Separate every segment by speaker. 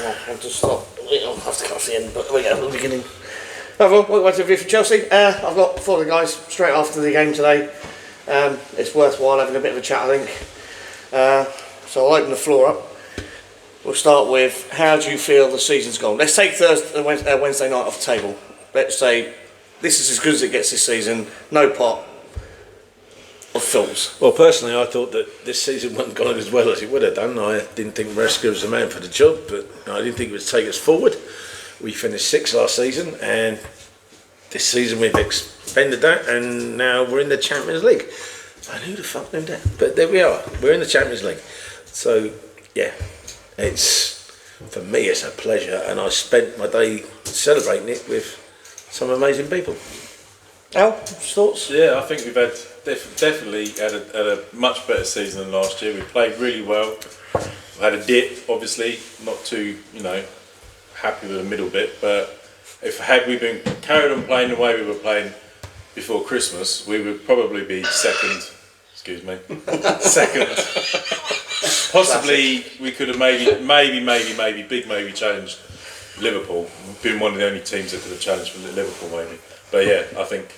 Speaker 1: I'll just stop. I'll have to cut off the end, but we go at the beginning. What do I do for Chelsea? I've got 4 of the guys straight after the game today. It's worthwhile having a bit of a chat, I think. So I'll open the floor up. We'll start with, how do you feel the season's gone? Let's take Wednesday night off the table. Let's say this is as good as it gets this season. No pot of films.
Speaker 2: Well, personally, I thought that this season wasn't gone as well as it would have done. I didn't think Maresca was the man for the job, but I didn't think it would take us forward. We finished 6th last season, and this season we've expanded that, and now we're in the Champions League. And who the fuck knew that? But there we are. We're in the Champions League. So, yeah, for me, it's a pleasure, and I spent my day celebrating it with some amazing people.
Speaker 1: Al, thoughts?
Speaker 3: Yeah, I think we've definitely had a much better season than last year. We played really well. We had a dip, obviously, not too, happy with the middle bit, but had we been carried on playing the way we were playing before Christmas, we would probably be second. Possibly we could have maybe challenged Liverpool. Been one of the only teams that could have challenged Liverpool, maybe. But yeah, I think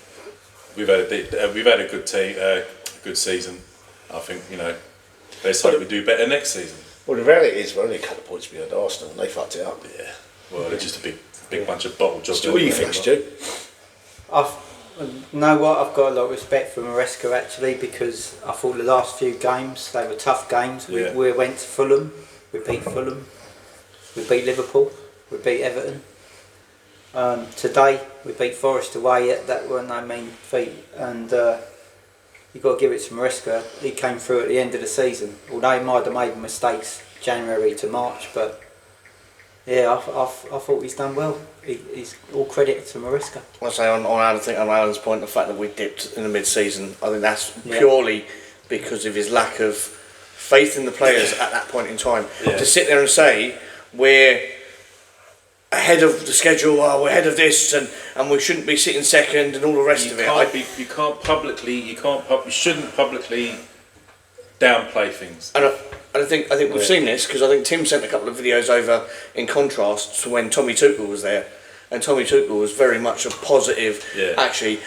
Speaker 3: we've had a good season. I think let's hope we do better next season.
Speaker 2: Well, the reality is we're only a couple of points behind Arsenal, and they fucked it up.
Speaker 3: Yeah. Well, they're just a big bunch of bottle jobs.
Speaker 2: What do you think, Stu?
Speaker 4: I've got a lot of respect for Maresca actually, because I thought the last few games they were tough games.
Speaker 3: Yeah.
Speaker 4: We went to Fulham, we beat Fulham, we beat Liverpool, we beat Everton. Today we beat Forest away. That weren't no mean feat, and you've got to give it to Maresca. He came through at the end of the season, although he might have made mistakes January to March, but yeah, I thought he's done well. He's all credit to Maresca.
Speaker 1: I say on Alan's point, the fact that we dipped in the mid-season, I think that's purely because of his lack of faith in the players at that point in time.
Speaker 3: Yeah.
Speaker 1: To sit there and say we're ahead of the schedule, we're ahead of this, and we shouldn't be sitting second, and all the rest of it.
Speaker 3: You shouldn't publicly downplay things.
Speaker 1: And I think we've seen this, because I think Tim sent a couple of videos over in contrast to when Tommy Tuchel was there, and Tommy Tuchel was very much a positive.
Speaker 3: Yeah.
Speaker 1: Actually,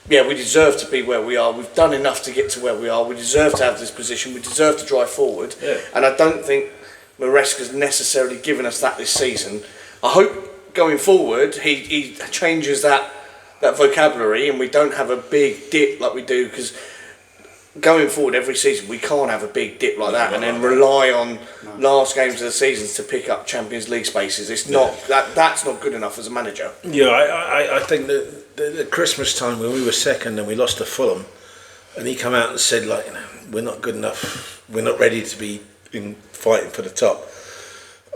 Speaker 1: we deserve to be where we are. We've done enough to get to where we are. We deserve to have this position. We deserve to drive forward.
Speaker 3: Yeah.
Speaker 1: And I don't think Maresca's necessarily given us that this season. I hope going forward he changes that vocabulary, and we don't have a big dip like we do, because going forward every season we can't have a big dip like that and then rely on last games of the season to pick up Champions League spaces. It's not that's not good enough as a manager.
Speaker 2: Yeah, I think that the Christmas time when we were second and we lost to Fulham, and he come out and said we're not good enough, we're not ready to be fighting for the top.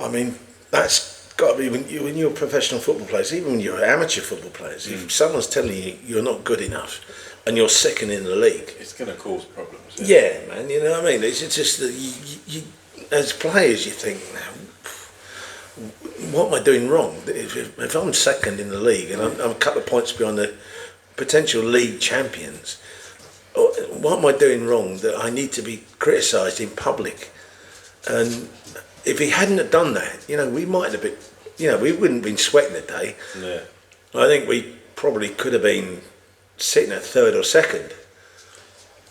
Speaker 2: I mean, that's got to be when you're professional football players, even when you're amateur football players. If someone's telling you you're not good enough and you're second in the league,
Speaker 3: it's going to cause problems.
Speaker 2: Yeah, man. You know what I mean? It's just that you as players, you think, what am I doing wrong? If I'm second in the league and I'm a couple of points behind the potential league champions, what am I doing wrong that I need to be criticised in public? And if he hadn't have done that, we might have been, we wouldn't have been sweating the day.
Speaker 3: Yeah.
Speaker 2: I think we probably could have been sitting at third or second.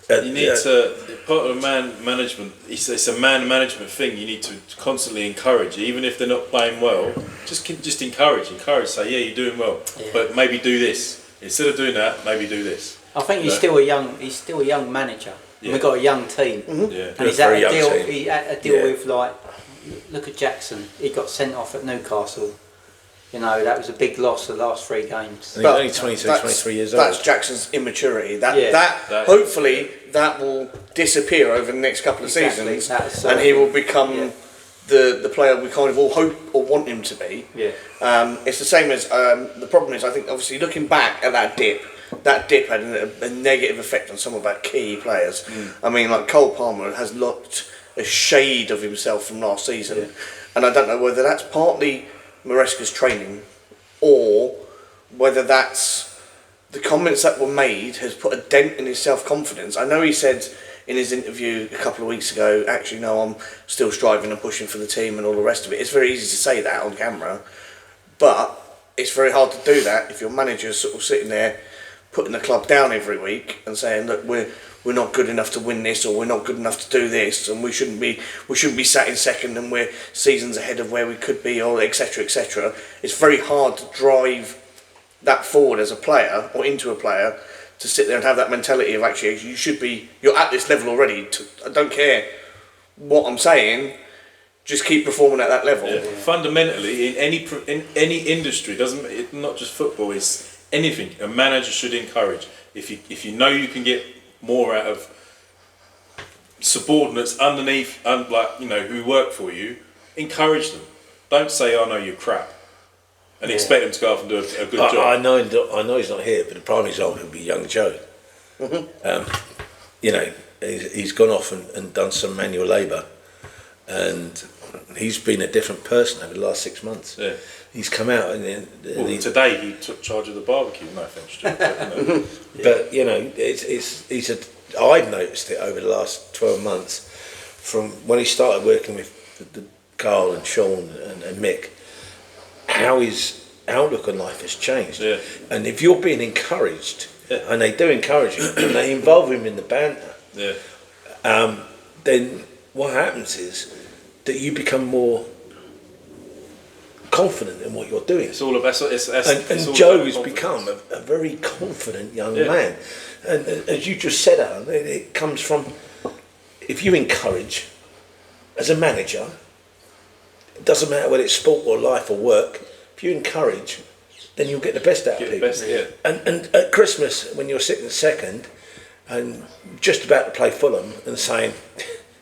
Speaker 3: You need to, part of man management, it's a man management thing. You need to constantly encourage, even if they're not playing well. Just encourage. Say, yeah, you're doing well, but maybe do this instead of doing that. Maybe do this.
Speaker 4: I think he's still a young manager.
Speaker 3: Yeah.
Speaker 4: We've got a young team,
Speaker 3: Yeah.
Speaker 4: and he's had a deal with look at Jackson. He got sent off at Newcastle. That was a big loss the last 3 games.
Speaker 2: He's only 22, 23 years old.
Speaker 1: That's Jackson's immaturity. Hopefully that will disappear over the next couple of seasons, and he will become the player we kind of all hope or want him to be.
Speaker 4: Yeah.
Speaker 1: It's the same as the problem is, I think, obviously looking back at that dip had a negative effect on some of our key players. I mean, like Cole Palmer has looked a shade of himself from last season, and I don't know whether that's partly Maresca's training, or whether that's the comments that were made has put a dent in his self-confidence. I know he said in his interview a couple of weeks ago, actually, no, I'm still striving and pushing for the team and all the rest of it. It's very easy to say that on camera, but it's very hard to do that if your manager's sort of sitting there putting the club down every week and saying, look, we're not good enough to win this, or we're not good enough to do this, and we shouldn't be sat in second, and we're seasons ahead of where we could be, or etc. etc. It's very hard to drive that forward as a player or into a player to sit there and have that mentality of actually you're at this level already. I don't care what I'm saying, just keep performing at that level.
Speaker 3: Yeah. Fundamentally, in any industry, not just football, it's anything. A manager should encourage. If you know you can get more out of subordinates underneath, who work for you, encourage them. Don't say, "Oh no, you're crap," and expect them to go off and do a good job.
Speaker 2: I know he's not here, but the prime example would be young Joe. He's gone off and done some manual labour, and he's been a different person over the last 6 months.
Speaker 3: Yeah.
Speaker 2: He's come out and
Speaker 3: today he took charge of the barbecue. No offence, Stuart,
Speaker 2: but I've noticed it over the last 12 months, from when he started working with the Carl and Sean and Mick, how his outlook on life has changed.
Speaker 3: Yeah.
Speaker 2: And if you're being encouraged, and they do encourage you, and they involve him in the banter, then what happens is that you become more confident in what you're doing.
Speaker 3: It's all about.
Speaker 2: And Joe has become a very confident young man. And as you just said, Alan, it comes from, if you encourage, as a manager, it doesn't matter whether it's sport or life or work, if you encourage, then you'll get the best out of people. And at Christmas, when you're sitting second and just about to play Fulham and saying,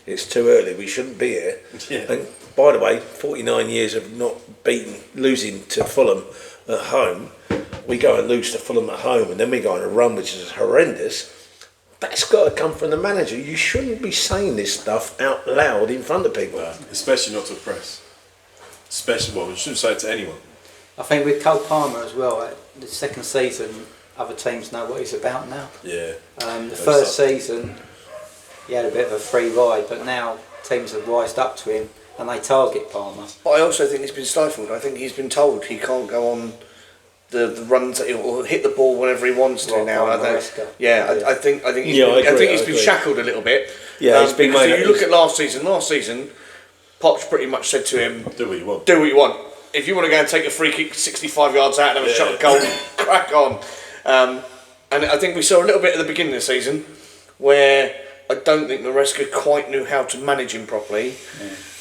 Speaker 2: it's too early, we shouldn't be here.
Speaker 3: Yeah.
Speaker 2: And by the way, 49 years of not losing to Fulham at home, we go and lose to Fulham at home, and then we go on a run which is horrendous. That's got to come from the manager. You shouldn't be saying this stuff out loud in front of people.
Speaker 3: Especially not to the press. You shouldn't say it to anyone.
Speaker 4: I think with Cole Palmer as well, the second season, other teams know what he's about now.
Speaker 3: Yeah.
Speaker 4: The first season, he had a bit of a free ride, but now teams have wised up to him and they target Palmer.
Speaker 1: But I also think he's been stifled. I think he's been told he can't go on the runs or hit the ball whenever he wants to now. I think he's been shackled a little bit.
Speaker 2: Yeah, he's been.
Speaker 1: Because if you look at last season, Pops pretty much said to him,
Speaker 3: "Do what you want.
Speaker 1: Do what you want. If you want to go and take a free kick 65 yards out and have a shot at goal, crack on." And I think we saw a little bit at the beginning of the season where I don't think Maresca quite knew how to manage him properly.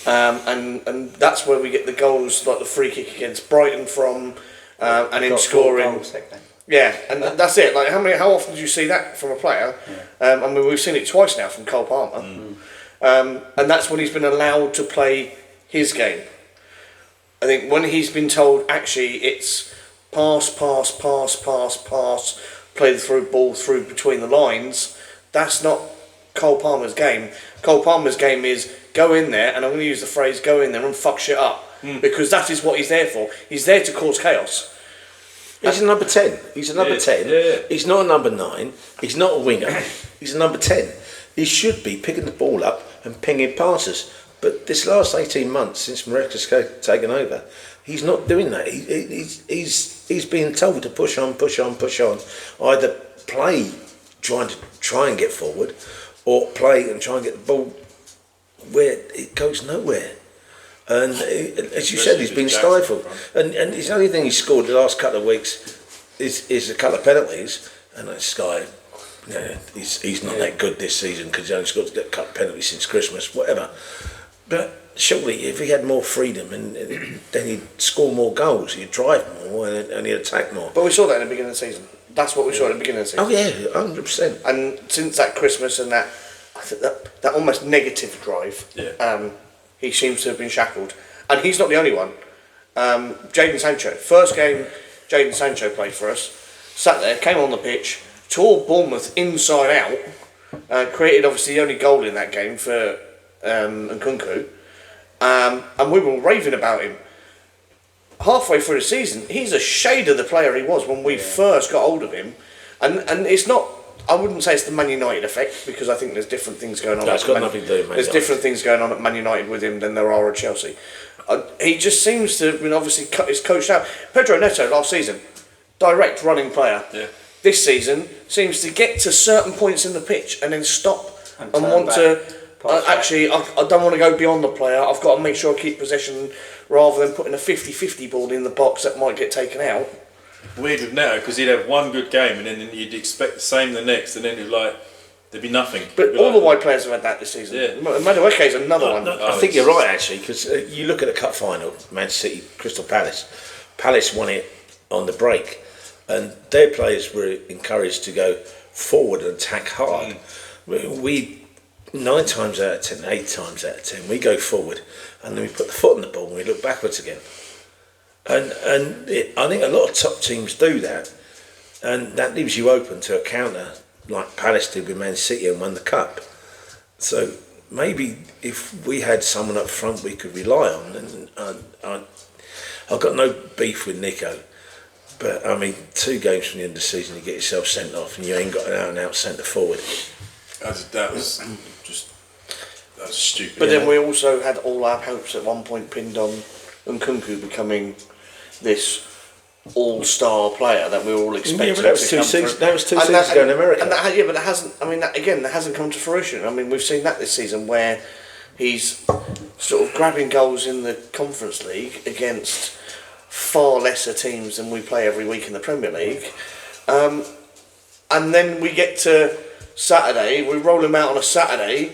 Speaker 1: And that's where we get the goals, like the free kick against Brighton from, and him scoring. Yeah, and that's it. Like how often do you see that from a player? I mean, we've seen it twice now from Cole Palmer, and that's when he's been allowed to play his game. I think when he's been told actually it's pass, play the through ball through between the lines, that's not Cole Palmer's game. Cole Palmer's game is go in there, and I'm going to use the phrase go in there and fuck shit up, because that is what he's there for. He's there to cause chaos.
Speaker 2: He's a number 10. He's a number 10.
Speaker 3: Yeah.
Speaker 2: He's not a number 9. He's not a winger. He's a number 10. He should be picking the ball up and pinging passes. But this last 18 months since Maresca's taken over, he's not doing that. He's being told to push on. Either play try and get forward, or play and try and get the ball where it goes nowhere. And as you said, he's been stifled. And the only thing he's scored the last couple of weeks is a couple of penalties. And this guy, he's not that good this season because he only scored a couple of penalties since Christmas, whatever. But surely if he had more freedom, and then he'd score more goals, he'd drive more and he'd attack more.
Speaker 1: But we saw that in the beginning of the season. That's what we saw at the beginning of the season.
Speaker 2: Oh yeah, 100%.
Speaker 1: And since that Christmas and that, I think that almost negative drive, he seems to have been shackled. And he's not the only one. Jadon Sancho, first game Jadon Sancho played for us, sat there, came on the pitch, tore Bournemouth inside out, created obviously the only goal in that game for Nkunku, and we were raving about him. Halfway through the season, he's a shade of the player he was when we first got hold of him, and it's not I wouldn't say it's the Man United effect, because I think there's different things going on.
Speaker 2: No, it's
Speaker 1: at
Speaker 2: got
Speaker 1: Man-
Speaker 2: nothing to do with Man
Speaker 1: There's
Speaker 2: United.
Speaker 1: different things going on at Man United with him than there are at Chelsea. He just seems to, obviously, he's coached out. Pedro Neto last season, direct running player.
Speaker 3: Yeah.
Speaker 1: This season seems to get to certain points in the pitch and then stop and
Speaker 4: turn
Speaker 1: want
Speaker 4: back.
Speaker 1: to.
Speaker 4: Pass back.
Speaker 1: Actually, I don't want to go beyond the player. I've got to make sure I keep possession rather than putting a 50-50 ball in the box that might get taken out.
Speaker 3: Weird with Neto because he'd have one good game and then you'd expect the same the next, and then it'd there'd be nothing.
Speaker 1: But
Speaker 3: It'd be
Speaker 1: all
Speaker 3: like,
Speaker 1: the wide players have had that this season.
Speaker 3: Yeah.
Speaker 1: Madueke's another one.
Speaker 2: I think you're right, actually, because you look at the cup final, Man City, Crystal Palace. Palace won it on the break, and their players were encouraged to go forward and attack hard. We 9 times out of 10, 8 times out of 10, we go forward, and then we put the foot on the ball and we look backwards again. And I think a lot of top teams do that, and that leaves you open to a counter like Palace did with Man City and won the cup. So maybe if we had someone up front we could rely on, and I've got no beef with Nico, but I mean 2 games from the end of the season you get yourself sent off and you ain't got an out and out centre forward.
Speaker 3: that was stupid.
Speaker 1: But then we also had all our hopes at one point pinned on Nkunku becoming this all-star player that we were all expecting.
Speaker 2: Yeah, but that was
Speaker 1: to
Speaker 2: 2
Speaker 1: come
Speaker 2: seasons.
Speaker 1: through.
Speaker 2: That was 2
Speaker 1: And
Speaker 2: seasons ago in America.
Speaker 1: And but that hasn't. I mean, that hasn't come to fruition. I mean, we've seen that this season where he's sort of grabbing goals in the Conference League against far lesser teams than we play every week in the Premier League, and then we get to Saturday. We roll him out on a Saturday.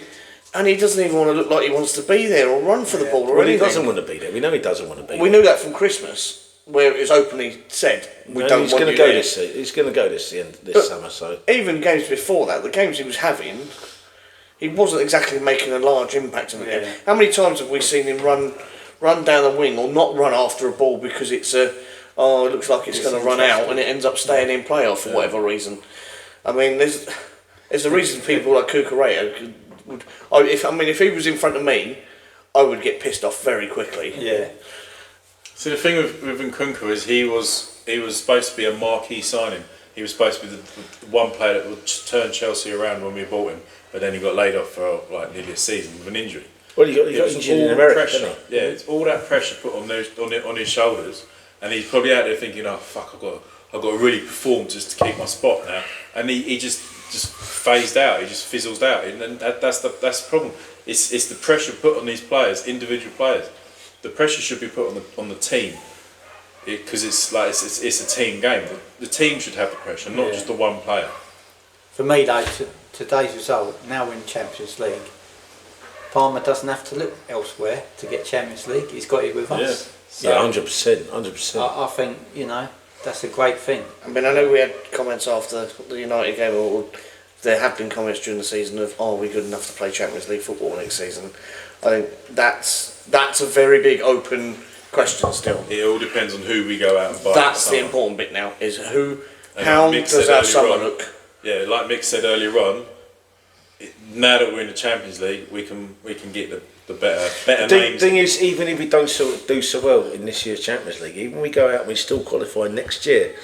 Speaker 1: And he doesn't even want to look like he wants to be there or run for the ball or
Speaker 2: Well, he
Speaker 1: anything.
Speaker 2: doesn't want to be there. We know he doesn't want to be
Speaker 1: We
Speaker 2: there.
Speaker 1: knew that from Christmas, where it was openly said, we don't
Speaker 2: he's
Speaker 1: want
Speaker 2: going
Speaker 1: you
Speaker 2: to go
Speaker 1: there.
Speaker 2: this. He's going to go this
Speaker 1: But
Speaker 2: summer. So
Speaker 1: even games before that, the games he was having, he wasn't exactly making a large impact on the game. How many times have we seen him run down the wing or not run after a ball because it looks like it's going to run out and it ends up staying in play off for whatever reason? I mean, there's a reason people like Cucurella would. If he was in front of me, I would get pissed off very quickly.
Speaker 4: Yeah.
Speaker 3: See, the thing with Nkunku is he was supposed to be a marquee signing. He was supposed to be the one player that would turn Chelsea around when we bought him, but then he got laid off for nearly a season with an injury.
Speaker 2: well, he got
Speaker 3: It was
Speaker 2: injured in
Speaker 3: all
Speaker 2: America,
Speaker 3: pressure.
Speaker 2: didn't he?
Speaker 3: Yeah, it's all that pressure put on his shoulders, and he's probably out there thinking, "Oh fuck, I've got to really perform just to keep my spot now." And he just phased out. He just fizzles out, and that's the problem. It's the pressure put on these players, individual players. The pressure should be put on the team, because it's a team game. The team should have the pressure, not just the one player.
Speaker 4: For me, though, today's result, now we're in Champions League, Palmer doesn't have to look elsewhere to get Champions League. He's got it with us. So
Speaker 2: Yeah, 100%.
Speaker 4: I think, that's a great thing.
Speaker 1: I mean, I know we had comments after the United game, or there have been comments during the season of, "Are we good enough to play Champions League football next season?" I think that's a very big open question still.
Speaker 3: It all depends on who we go out and buy.
Speaker 1: That's the
Speaker 3: summer.
Speaker 1: important bit now, is
Speaker 3: And
Speaker 1: how
Speaker 3: like Mick
Speaker 1: does
Speaker 3: said
Speaker 1: our
Speaker 3: earlier
Speaker 1: summer
Speaker 3: on,
Speaker 1: look?
Speaker 3: Yeah, like Mick said earlier on, now that we're in the Champions League, we can get the better
Speaker 2: The
Speaker 3: names.
Speaker 2: thing is, even if we don't do so well in this year's Champions League, even we go out and we still qualify next year.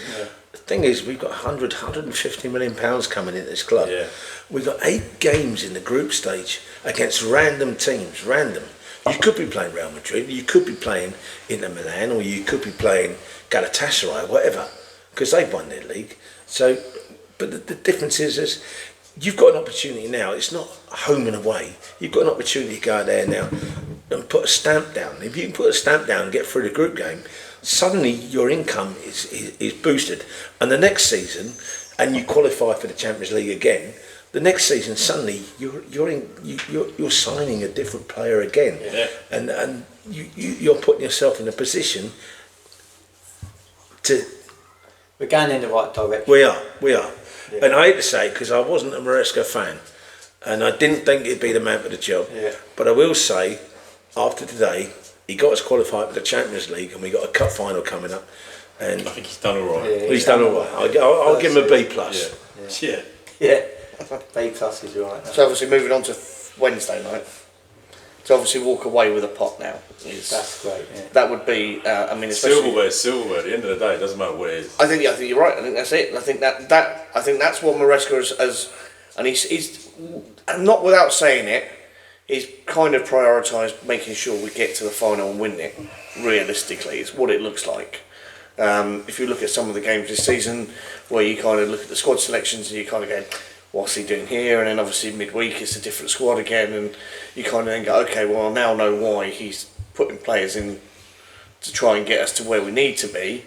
Speaker 2: The thing is, we've got 150 million pounds coming into this club.
Speaker 3: Yeah.
Speaker 2: We've got 8 games in the group stage against random teams. Random. You could be playing Real Madrid, you could be playing Inter Milan, or you could be playing Galatasaray, whatever, because they've won their league. So, but the difference is you've got an opportunity now. It's not home and away. You've got an opportunity to go out there now and put a stamp down. If you can put a stamp down and get through the group game, suddenly your income is boosted. And the next season, and you qualify for the Champions League again, the next season suddenly you're signing a different player again, and you're putting yourself in a position to.
Speaker 4: We're going in the right direction.
Speaker 2: We are. Yeah. And I hate to say it because I wasn't a Maresca fan, and I didn't think he'd be the man for the job.
Speaker 4: Yeah.
Speaker 2: But I will say, after today, he got us qualified for the Champions League, and we got a cup final coming up. And
Speaker 3: I think he's done all right.
Speaker 4: Yeah.
Speaker 2: he's done all right. I'll give him a B plus.
Speaker 3: Yeah.
Speaker 4: Yeah. B plus is right.
Speaker 1: So obviously moving on to Wednesday night. to obviously walk away with a pot now.
Speaker 4: That's great. Yeah.
Speaker 1: That would be, I mean, especially.
Speaker 3: Silverware. At the end of the day, it doesn't matter what it is.
Speaker 1: I think you're right. I think that's it. I think that's what Maresca has, and he's not without saying it. He's kind of prioritised making sure we get to the final and win it. Realistically, it's what it looks like. If you look at some of the games this season, where you kind of look at the squad selections and you kind of go, what's he doing here? And then obviously midweek it's a different squad again, and you kind of then go, okay, well I now know why he's putting players in to try and get us to where we need to be,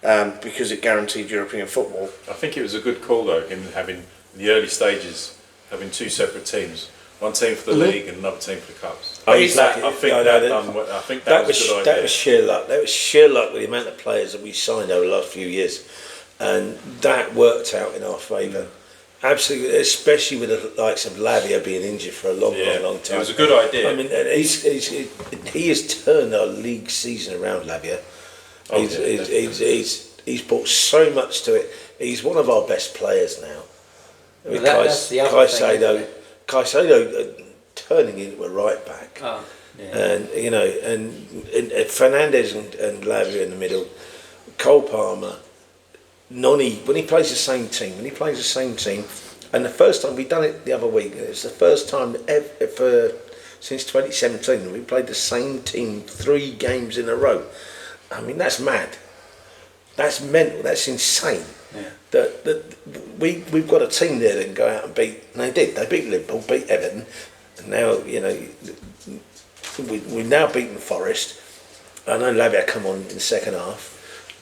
Speaker 1: because it guaranteed European football.
Speaker 3: I think it was a good call though, him having the early stages, having two separate teams, one team for the league and another team for the cups.
Speaker 2: Oh,
Speaker 3: I think that was a good idea.
Speaker 2: That was sheer luck. That was sheer luck with the amount of players that we signed over the last few years, and that worked out in our favour. Absolutely, especially with the likes of Lavia being injured for a long time.
Speaker 3: It was a good idea.
Speaker 2: I mean, he has turned our league season around, Lavia. He's brought so much to it. He's one of our best players now.
Speaker 4: Well, that's the other thing.
Speaker 2: Caicedo turning into a right back, and and Fernandez and Lavia in the middle, Cole Palmer, Noni when he plays the same team. And the first time we done it the other week, it was the first time ever since 2017 we played the same team 3 games in a row. I mean, that's mad. That's mental. That's insane.
Speaker 4: Yeah.
Speaker 2: That we've got a team there that can go out and beat. And they did. They beat Liverpool, beat Everton, and now we've now beaten Forest. I know Lavia come on in the second half,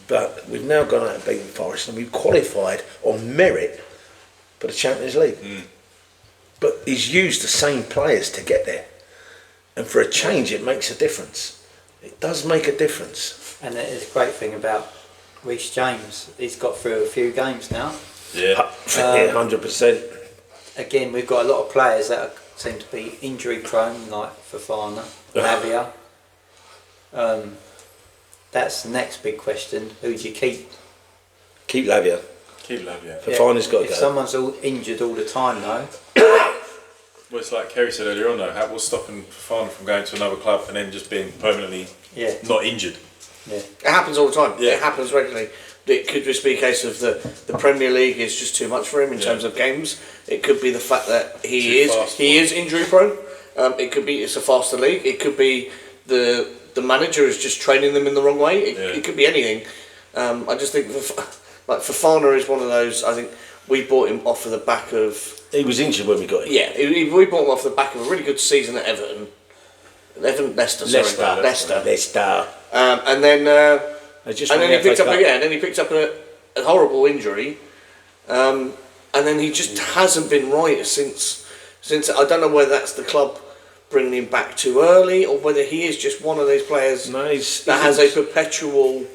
Speaker 2: but we've now gone out and beaten Forest, and we've qualified on merit for the Champions League. But he's used the same players to get there, and for a change, it makes a difference. It does make a difference.
Speaker 4: And it is a great thing about Reece James. He's got through a few games now.
Speaker 2: Yeah, 100%.
Speaker 4: Again, we've got a lot of players that seem to be injury prone, like Fofana, Lavia. That's the next big question. Who do you keep?
Speaker 2: Keep Lavia. Fofana's got to go.
Speaker 4: If someone's all injured all the time, though.
Speaker 3: Well, it's like Kerry said earlier on, though. What's stopping Fofana from going to another club and then just being permanently not injured?
Speaker 4: Yeah.
Speaker 1: It happens all the time.
Speaker 3: Yeah.
Speaker 1: It happens regularly. It could just be a case of the Premier League is just too much for him in terms of games. It could be the fact that he is injury prone. It could be it's a faster league. It could be the manager is just training them in the wrong way. It could be anything. I just think like Fofana is one of those. I think we bought him off of the back of.
Speaker 2: He was injured when we got him.
Speaker 1: Yeah, we bought him off the back of a really good season at Everton. Leicester. And then he picked up a horrible injury, and then he just hasn't been right since. I don't know whether that's the club bringing him back too early or whether he is just one of those players that has a perpetual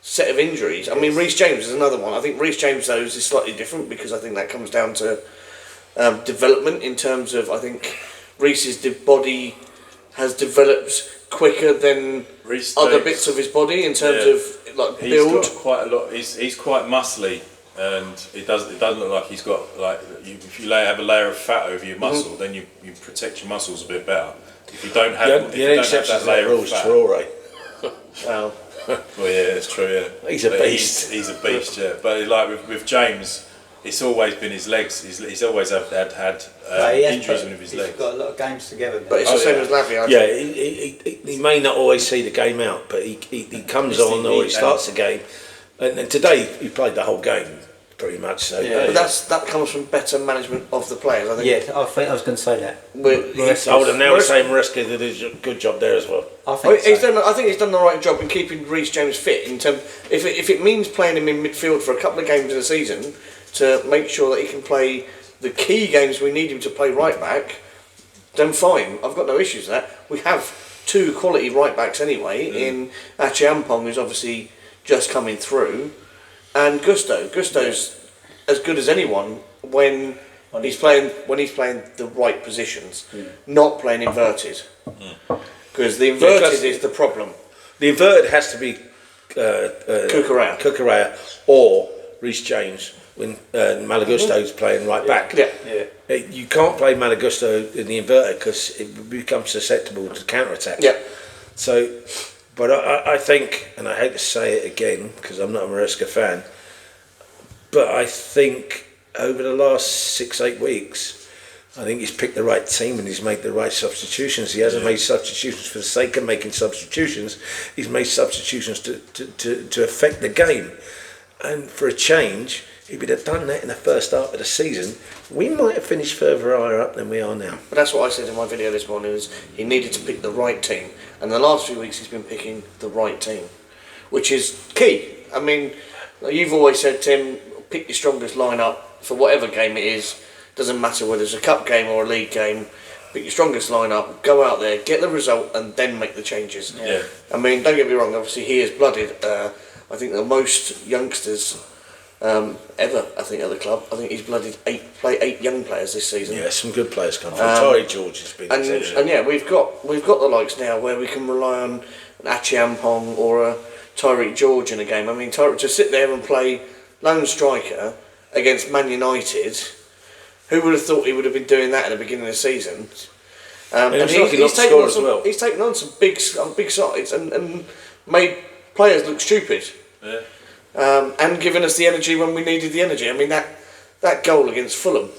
Speaker 1: set of injuries. I mean, Reece James is another one. I think Reece James though is slightly different because I think that comes down to development in terms of I think Reece's body has developed quicker than other bits of his body in terms of like build.
Speaker 3: He's got quite a lot. He's quite muscly, and it doesn't look like he's got like if you have a layer of fat over your muscle, then you protect your muscles a bit better. If you don't have that layer of fat.
Speaker 1: Well,
Speaker 3: yeah, it's true. Yeah,
Speaker 2: he's a beast.
Speaker 3: He's a beast. Yeah, but like with James. It's always been his legs. He's always had injuries with his legs.
Speaker 4: He's got a lot of games together.
Speaker 1: But it's the same as Lavia.
Speaker 2: He may not always see the game out, but he comes on or he starts the game. And today he played the whole game pretty much. So
Speaker 1: but that comes from better management of the players. I think.
Speaker 4: Yeah, I think I was going to say that.
Speaker 2: I would have now say Maresca did a good job there as well.
Speaker 1: I think he's done the right job in keeping Reece James fit. In terms, if it means playing him in midfield for a couple of games in a season. To make sure that he can play the key games we need him to play right back, then fine. I've got no issues with that. We have 2 quality right backs anyway in Achiampong, who's obviously just coming through, and Gusto. Gusto's as good as anyone when he's playing the right positions, not playing inverted. Because the inverted is the problem.
Speaker 2: The inverted has to be
Speaker 1: Cucurella
Speaker 2: or Reece James. when Malagusto's playing right back.
Speaker 1: Yeah.
Speaker 2: You can't play Malagusto in the inverted because it becomes susceptible to counter-attack.
Speaker 1: Yeah.
Speaker 2: So, but I think, and I hate to say it again because I'm not a Maresca fan, but I think over the last 6-8 weeks, I think he's picked the right team and he's made the right substitutions. He hasn't made substitutions for the sake of making substitutions. He's made substitutions to affect the game. And for a change, if he'd have done that in the first half of the season, we might have finished further higher up than we are now.
Speaker 1: But that's what I said in my video this morning, is he needed to pick the right team. And the last few weeks he's been picking the right team, which is key. I mean, you've always said, Tim, pick your strongest lineup for whatever game it is. Doesn't matter whether it's a cup game or a league game. Pick your strongest lineup, go out there, get the result, and then make the changes.
Speaker 3: Yeah.
Speaker 1: I mean, don't get me wrong, obviously he has blooded, I think, the most youngsters ever, I think, at the club. I think he's blooded eight young players this season.
Speaker 2: Yeah, some good players come from. Tyree George has been.
Speaker 1: And yeah, we've got the likes now where we can rely on an Achiampong or a Tyreek George in a game. I mean, to sit there and play lone striker against Man United, who would have thought he would have been doing that at the beginning of the season?
Speaker 2: And he's
Speaker 1: taken on some big sides and made players look stupid.
Speaker 3: Yeah.
Speaker 1: And given us the energy when we needed the energy. I mean, that goal against Fulham,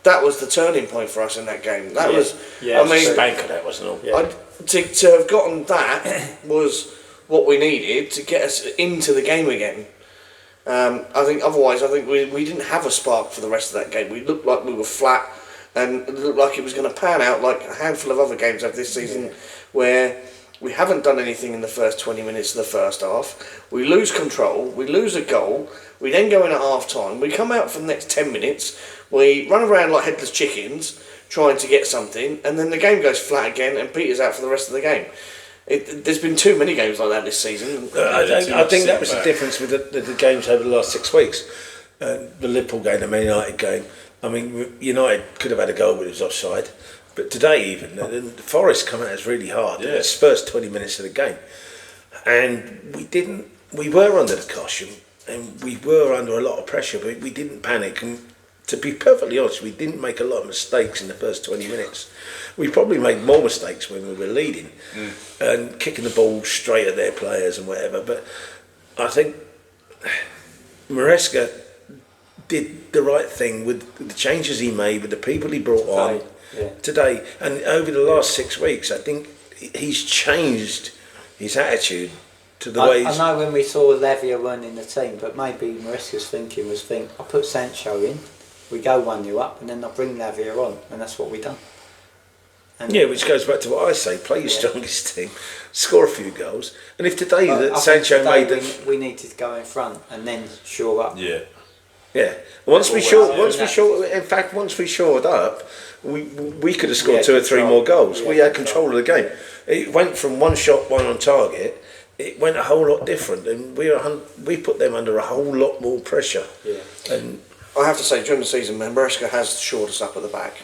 Speaker 1: that was the turning point for us in that game. That was,
Speaker 4: Yeah,
Speaker 1: I mean,
Speaker 2: spanker that wasn't it?
Speaker 4: Yeah.
Speaker 1: to have gotten that was what we needed to get us into the game again. I think we didn't have a spark for the rest of that game. We looked like we were flat, and it looked like it was going to pan out like a handful of other games of this season, where we haven't done anything in the first 20 minutes of the first half. We lose control, we lose a goal, we then go in at half time, we come out for the next 10 minutes, we run around like headless chickens trying to get something, and then the game goes flat again and Peter's out for the rest of the game. There's been too many games like that this season.
Speaker 2: I think that was the difference with the games over the last 6 weeks. The Liverpool game, the Man United game. I mean, United could have had a goal, but it was offside. But today, even the Forest come at us really hard.
Speaker 3: Yeah.
Speaker 2: In the first 20 minutes of the game, and we were under the caution, and we were under a lot of pressure, but we didn't panic. And to be perfectly honest, we didn't make a lot of mistakes in the first 20 minutes. We probably made more mistakes when we were leading and kicking the ball straight at their players and whatever. But I think Maresca did the right thing with the changes he made, with the people he brought on today. And over the last 6 weeks, I think he's changed his attitude to the way
Speaker 4: I know when we saw Lavia running the team, but maybe Maresca's thinking was, I put Sancho in, we go 1-0 up, and then I bring Lavia on, and that's what we done. And
Speaker 2: which goes back to what I say: play your strongest team, score a few goals, and if today
Speaker 4: I
Speaker 2: that
Speaker 4: think
Speaker 2: Sancho
Speaker 4: today
Speaker 2: made
Speaker 4: we needed to go in front and then shore up.
Speaker 2: Yeah. Once we shored up, we could have scored 2 or 3 more goals. We had control of the game. It went from one shot, one on target. It went a whole lot different, and we put them under a whole lot more pressure.
Speaker 4: Yeah.
Speaker 2: And
Speaker 1: I have to say, during the season, Maresca has shored us up at the back.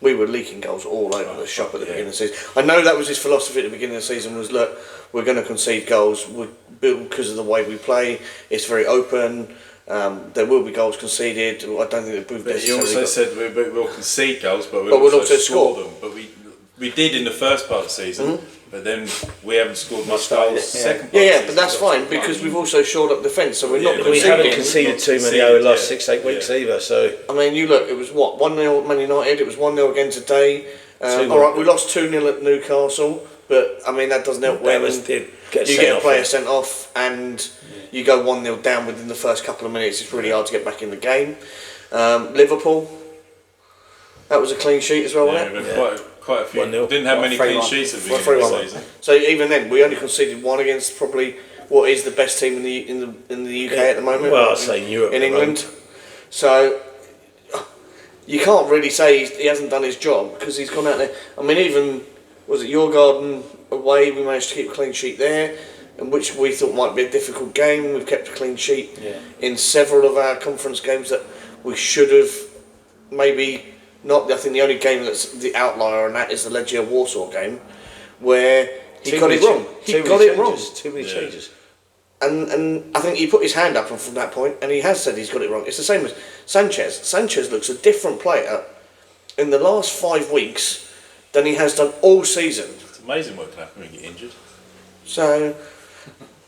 Speaker 1: We were leaking goals all over the shop at the beginning of the season. I know that was his philosophy at the beginning of the season, was, look, we're going to concede goals because of the way we play. It's very open. There will be goals conceded. I don't think that
Speaker 3: But he also said we'll concede goals, but
Speaker 1: we'll
Speaker 3: also
Speaker 1: also
Speaker 3: score
Speaker 1: score
Speaker 3: them. But we did in the first part of the season, but then we haven't scored much goals. Second part of the
Speaker 1: Yeah,
Speaker 3: season,
Speaker 1: but that's fine because we've also shored up defence, so we're not
Speaker 2: we haven't
Speaker 1: conceding.
Speaker 2: conceded too many over the last 6-8 weeks either. So
Speaker 1: I mean, you look, it was what, 1-0 Man United, it was 1-0 again today. Alright, we lost 2-0 at Newcastle, but I mean, that doesn't help when you get a player sent off and you go 1-0 down within the first couple of minutes. It's really hard to get back in the game. Liverpool, that was a clean sheet as well, wasn't it?
Speaker 3: Quite a few.
Speaker 2: 1-0.
Speaker 3: Didn't have many clean
Speaker 4: 3-1.
Speaker 3: sheets at the beginning of the
Speaker 1: 3-1.
Speaker 3: season.
Speaker 1: So even then, we only conceded one against probably what is the best team in the UK at the moment.
Speaker 2: Well, I'd say Europe
Speaker 1: in
Speaker 2: at the
Speaker 1: England. So you can't really say he hasn't done his job because he's gone out there. I mean, even was it Your Garden away? We managed to keep a clean sheet there, in which we thought might be a difficult game. We've kept a clean sheet in several of our conference games that we should have maybe not. I think the only game that's the outlier on that is the Legia Warsaw game, where he got it wrong. He got it wrong.
Speaker 2: Too many changes.
Speaker 1: And I think he put his hand up from that point, and he has said he's got it wrong. It's the same as Sanchez. Sanchez looks a different player in the last 5 weeks than he has done all season.
Speaker 3: It's amazing what can happen when you get injured.
Speaker 1: So,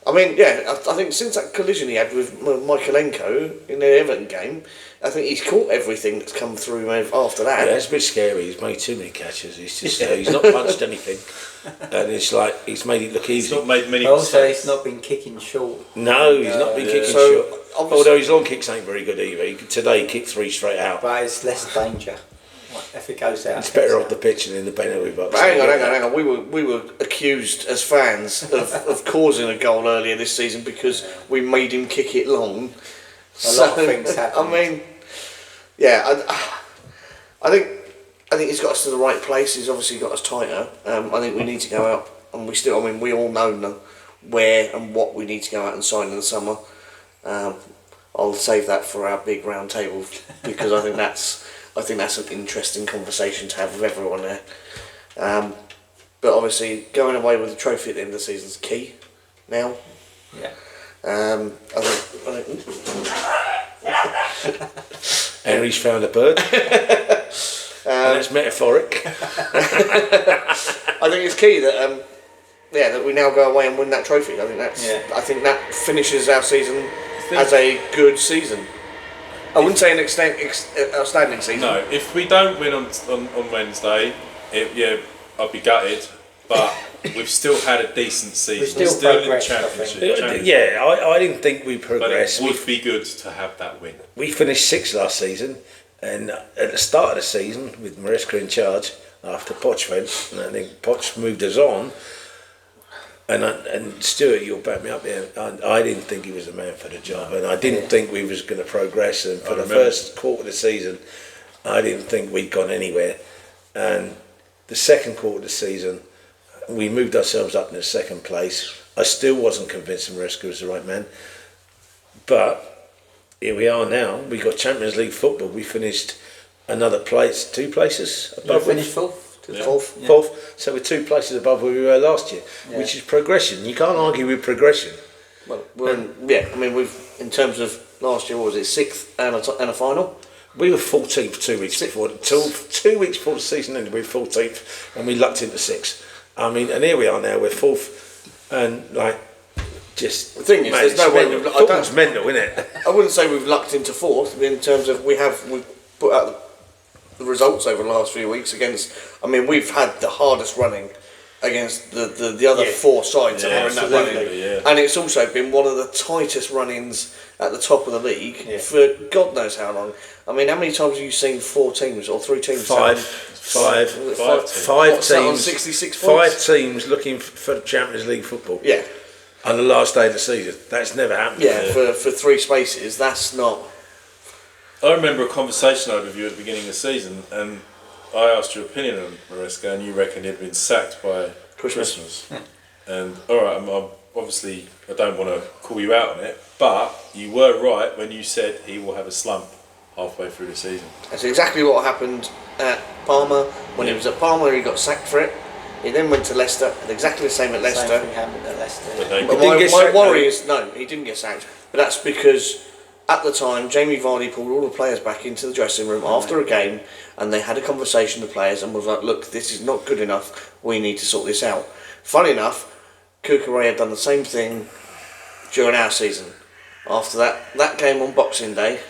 Speaker 1: I mean, yeah, I think since that collision he had with Michaelenko in the Everton game, I think he's caught everything that's come through after that.
Speaker 2: Yeah, it's a bit scary. He's made too many catches. He's just he's not punched anything, and it's like he's made it look
Speaker 3: He's
Speaker 2: easy.
Speaker 3: not made many
Speaker 4: Also,
Speaker 3: mistakes.
Speaker 4: he's not been kicking short.
Speaker 2: No, he's not been kicking
Speaker 1: So,
Speaker 2: short.
Speaker 1: obviously-
Speaker 2: Although his long kicks ain't very good either. Today he kicked 3 straight out.
Speaker 4: But it's less danger if it goes out.
Speaker 2: It's better off the pitch than in the penalty box.
Speaker 1: But hang on. We were accused as fans of causing a goal earlier this season because we made him kick it long.
Speaker 4: A lot of things happened.
Speaker 1: I mean, yeah, I think he's got us to the right place. He's obviously got us tighter. I think we need to go out, and we all know where and what we need to go out and sign in the summer. I'll save that for our big round table because I think that's an interesting conversation to have with everyone there. But obviously, going away with the trophy at the end of the season is key now.
Speaker 4: Yeah.
Speaker 1: I think
Speaker 2: Henry's found a bird. And that's metaphoric.
Speaker 1: I think it's key that that we now go away and win that trophy. I think that finishes our season as a good season. I wouldn't say an outstanding season.
Speaker 3: No, if we don't win on Wednesday, I'd be gutted. But we've still had a decent season.
Speaker 4: We've still
Speaker 3: in the
Speaker 4: progressed, I
Speaker 3: championship.
Speaker 2: Yeah, I didn't think we
Speaker 3: But
Speaker 2: progressed.
Speaker 3: it would be good to have that win.
Speaker 2: We finished 6th last season, and at the start of the season, with Maresca in charge, after Poch went, and I think Poch moved us on, and Stuart, you'll back me up here, I didn't think he was the man for the job, and I didn't think we was going to progress, and for the first quarter of the season, I didn't think we'd gone anywhere, and the second quarter of the season, we moved ourselves up into 2nd place. I still wasn't convinced Maresca was the right man, but here we are now. We got Champions League football. We finished another place, 2 places above.
Speaker 4: We finished fourth.
Speaker 2: Fourth. So we're 2 places above where we were last year, which is progression. You can't argue with progression.
Speaker 1: Well, we've in terms of last year, what was it, 6th and a final?
Speaker 2: We were 14th 2 weeks before. 2 weeks before the season ended, we were 14th, and we lucked into 6th. I mean, and here we are now. We're 4th, and just
Speaker 1: the thing is, there's no way.
Speaker 2: Football's mental, isn't it?
Speaker 1: I wouldn't say we've lucked into 4th in terms of we've put out the results over the last few weeks against. I mean, we've had the hardest running against the other 4 sides that are in that running, and it's also been one of the tightest run-ins at the top of the league for God knows how long. I mean, how many times have you seen 4 teams or 3 teams?
Speaker 2: Five
Speaker 1: teams on
Speaker 2: teams.
Speaker 1: 66 points.
Speaker 2: 5 teams looking for Champions League football.
Speaker 1: Yeah.
Speaker 2: On the last day of the season, that's never happened.
Speaker 1: Yeah, for 3 spaces, that's not.
Speaker 3: I remember a conversation I had with you at the beginning of the season, and I asked your opinion on Maresca, and you reckoned he'd been sacked by Christmas. And all right, obviously I don't want to call you out on it, but you were right when you said he will have a slump halfway through the season.
Speaker 1: That's exactly what happened at Parma. When he was at Parma, he got sacked for it. He then went to Leicester, and exactly the same at Leicester.
Speaker 4: Same thing happened at Leicester.
Speaker 3: But
Speaker 1: My worry is, no, he didn't get sacked. But that's because at the time, Jamie Vardy pulled all the players back into the dressing room after a game, and they had a conversation with the players and was like, look, this is not good enough, we need to sort this out. Funny enough, Kukurea had done the same thing during our season. After that game on Boxing Day,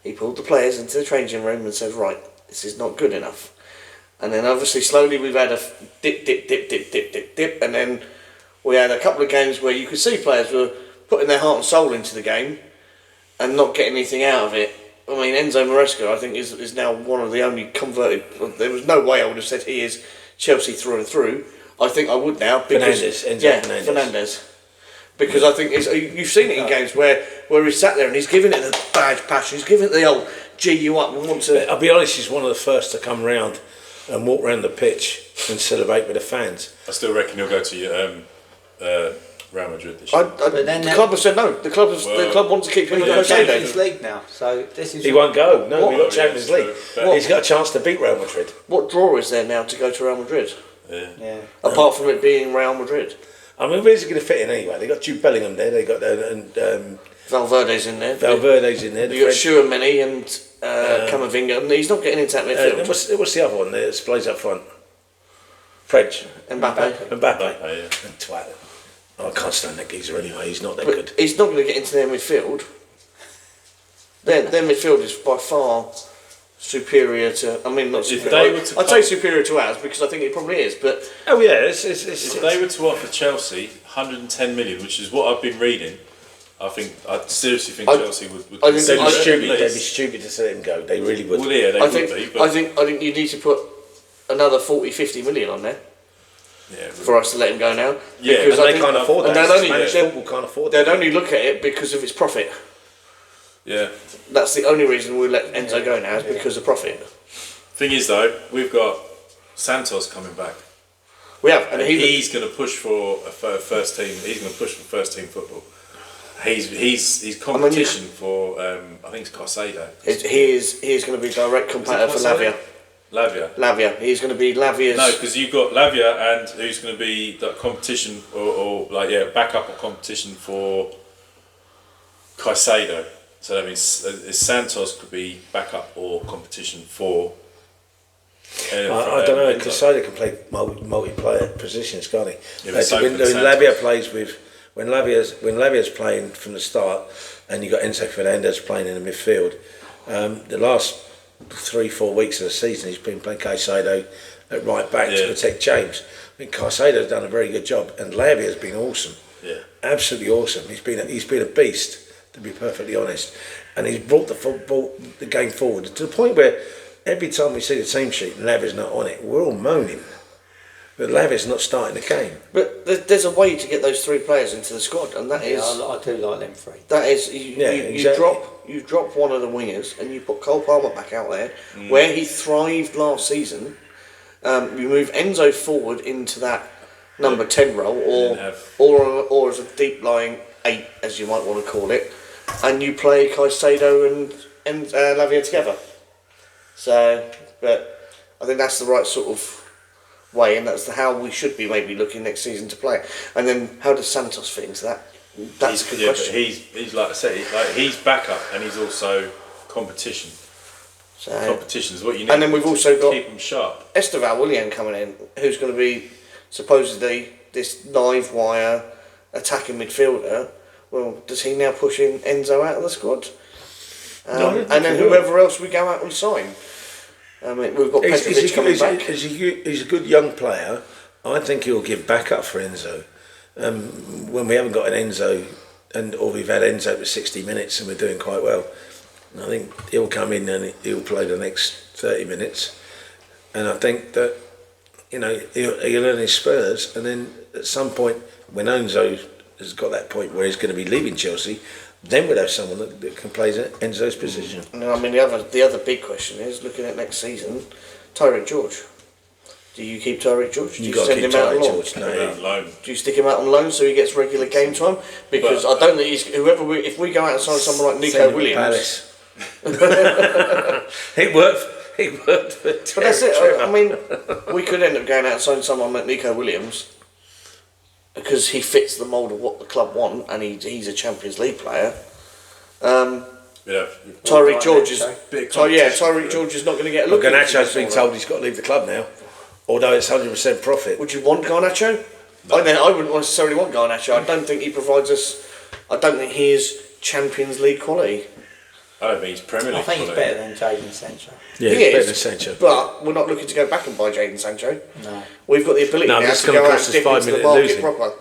Speaker 1: he pulled the players into the changing room and said, right, this is not good enough. And then obviously slowly we've had a dip, and then we had a couple of games where you could see players were putting their heart and soul into the game and not getting anything out of it. I mean, Enzo Maresca, I think, is now one of the only converted. There was no way I would have said he is Chelsea through and through. I think I would now because Fernandes. Because I think you've seen it in games where he's sat there and he's giving it the badge passion, he's giving it the old G you up and want to.
Speaker 2: I'll be honest, he's one of the first to come round and walk around the pitch and celebrate with the fans.
Speaker 3: I still reckon he'll go to Real Madrid this
Speaker 1: year.
Speaker 3: The
Speaker 1: club has said no. The club wants to keep him in the
Speaker 4: Champions League now, so this is.
Speaker 2: He won't go. No, we've got Champions League. He's got a chance to beat Real Madrid.
Speaker 1: What draw is there now to go to Real Madrid?
Speaker 3: Yeah.
Speaker 1: Apart from it being Real Madrid.
Speaker 2: I mean, where's he going to fit in anyway? They got Jude Bellingham there. They got
Speaker 1: Valverde's in there.
Speaker 2: Valverde's in there.
Speaker 1: You got Chouameni and Camavinga, and he's not getting into that midfield.
Speaker 2: What's the other one that plays up front? French.
Speaker 1: Mbappe.
Speaker 2: Mbappe.
Speaker 3: Yeah.
Speaker 2: And twat. I can't stand that geezer anyway. He's not that
Speaker 1: But
Speaker 2: good.
Speaker 1: he's not going to get into their midfield. Their midfield is by far superior to. I mean, not superior. I'd say superior to ours because I think it probably is. But
Speaker 2: Oh yeah, it's
Speaker 3: if they were to offer Chelsea 110 million, which is what I've been reading, I seriously think Chelsea would
Speaker 1: I think-
Speaker 2: they'd be
Speaker 1: I-
Speaker 2: stupid. They'd be stupid to let him go. They really would.
Speaker 3: Well, yeah, they
Speaker 1: I
Speaker 3: would
Speaker 1: think
Speaker 3: be. But
Speaker 1: I think you need to put another 40-50 million on there
Speaker 3: yeah,
Speaker 1: for us to let him go now.
Speaker 3: Yeah,
Speaker 1: because
Speaker 2: And
Speaker 1: I
Speaker 2: they
Speaker 1: think-
Speaker 2: can't afford
Speaker 1: and
Speaker 2: that.
Speaker 1: they'll only-
Speaker 2: Spanish
Speaker 1: they'll-
Speaker 2: football can't afford
Speaker 1: They'd
Speaker 2: that.
Speaker 1: only look at it because of its profit.
Speaker 3: yeah.
Speaker 1: That's the only reason we let Enzo go now is because of profit.
Speaker 3: Thing is, though, we've got Santos coming back.
Speaker 1: We have, and
Speaker 3: And he's going to push for a first team. He's going to push for first team football. He's competition for I think it's Caicedo.
Speaker 1: he is going to be direct competitor for Lavia.
Speaker 3: Lavia.
Speaker 1: He's going to be Lavia's.
Speaker 3: No, because you've got Lavia, and who's going to be the competition or backup or competition for Caicedo. So that means Santos could be backup or competition for.
Speaker 2: I don't know.
Speaker 3: Enzo.
Speaker 2: Casado can play multiplayer positions, can't he?
Speaker 3: Yeah, but so
Speaker 2: when
Speaker 3: can
Speaker 2: Lavia
Speaker 3: Santos.
Speaker 2: plays with when Lavia's playing from the start, and you got Enzo Fernandez playing in the midfield. The last 3-4 weeks of the season, he's been playing Caicedo at right back to protect James. I think Caicedo's done a very good job, and Lavia's been awesome.
Speaker 3: Yeah.
Speaker 2: Absolutely awesome. He's been a beast, to be perfectly honest, and he's brought the game forward to the point where every time we see the team sheet and Lavia's not on it, we're all moaning. But Lavia's not starting the game.
Speaker 1: But there's a way to get those three players into the squad, and that is
Speaker 4: I do like them three.
Speaker 1: that is
Speaker 2: exactly.
Speaker 1: you drop one of the wingers and you put Cole Palmer back out there where he thrived last season. You move Enzo forward into that number 10 role, or as a deep lying 8, as you might want to call it, and you play Caicedo and Lavia together. So, but I think that's the right sort of way, and that's how we should be maybe looking next season to play. And then how does Santos fit into that? That's a good question.
Speaker 3: But he's like I said, he's backup and he's also competition.
Speaker 1: So,
Speaker 3: Competition is what you need.
Speaker 1: and then we've also got
Speaker 3: keep him sharp.
Speaker 1: Esteval Willian coming in, who's going to be supposedly this live wire attacking midfielder. Well, does he now push in Enzo out of the squad?
Speaker 2: No, I don't think
Speaker 1: And then
Speaker 2: he will.
Speaker 1: whoever else we go out and sign. I mean, we've got Petrovic coming back.
Speaker 2: He's a good young player. I think he'll give back up for Enzo. When we haven't got an Enzo, or we've had Enzo for 60 minutes and we're doing quite well, I think he'll come in and he'll play the next 30 minutes. And I think that, he'll earn his spurs, and then at some point, when Enzo has got that point where he's going to be leaving Chelsea, then we'll have someone that can play Enzo's position.
Speaker 1: And I mean, the other big question is, looking at next season, Tyreek George. Do you keep Tyreek George? Do you
Speaker 2: You've got to
Speaker 1: send
Speaker 2: keep
Speaker 1: him out on
Speaker 2: Tyreek
Speaker 1: loan?
Speaker 2: George. No,
Speaker 3: Loan.
Speaker 1: Do you stick him out on loan so he gets regular game time? Because I don't think he's if we go out and sign someone like Nico
Speaker 2: Send him to
Speaker 1: Williams.
Speaker 2: Palace. It worked.
Speaker 1: But that's it. I mean, we could end up going out and signing someone like Nico Williams because he fits the mould of what the club want, and he's a Champions League player. Tyreek George is Tyreek George is not going to get a look.
Speaker 2: Garnacho's been told he's got to leave the club now, although it's 100% profit.
Speaker 1: Would you want Garnacho? No. I wouldn't necessarily want Garnacho. I don't think he provides us. I don't think he is Champions League quality.
Speaker 3: I don't think he's Premier League.
Speaker 4: I think he's better than Jadon Sancho.
Speaker 2: Yeah,
Speaker 1: He
Speaker 2: he's better
Speaker 1: is,
Speaker 2: than Sancho.
Speaker 1: But we're not looking to go back and buy Jadon Sancho.
Speaker 4: No.
Speaker 1: We've got the ability
Speaker 2: No,
Speaker 1: now
Speaker 2: it's
Speaker 1: to
Speaker 2: gonna
Speaker 1: go out
Speaker 2: cost
Speaker 1: and
Speaker 2: us
Speaker 1: dip
Speaker 2: 5
Speaker 1: into the
Speaker 2: million
Speaker 1: market
Speaker 2: losing.
Speaker 1: proper.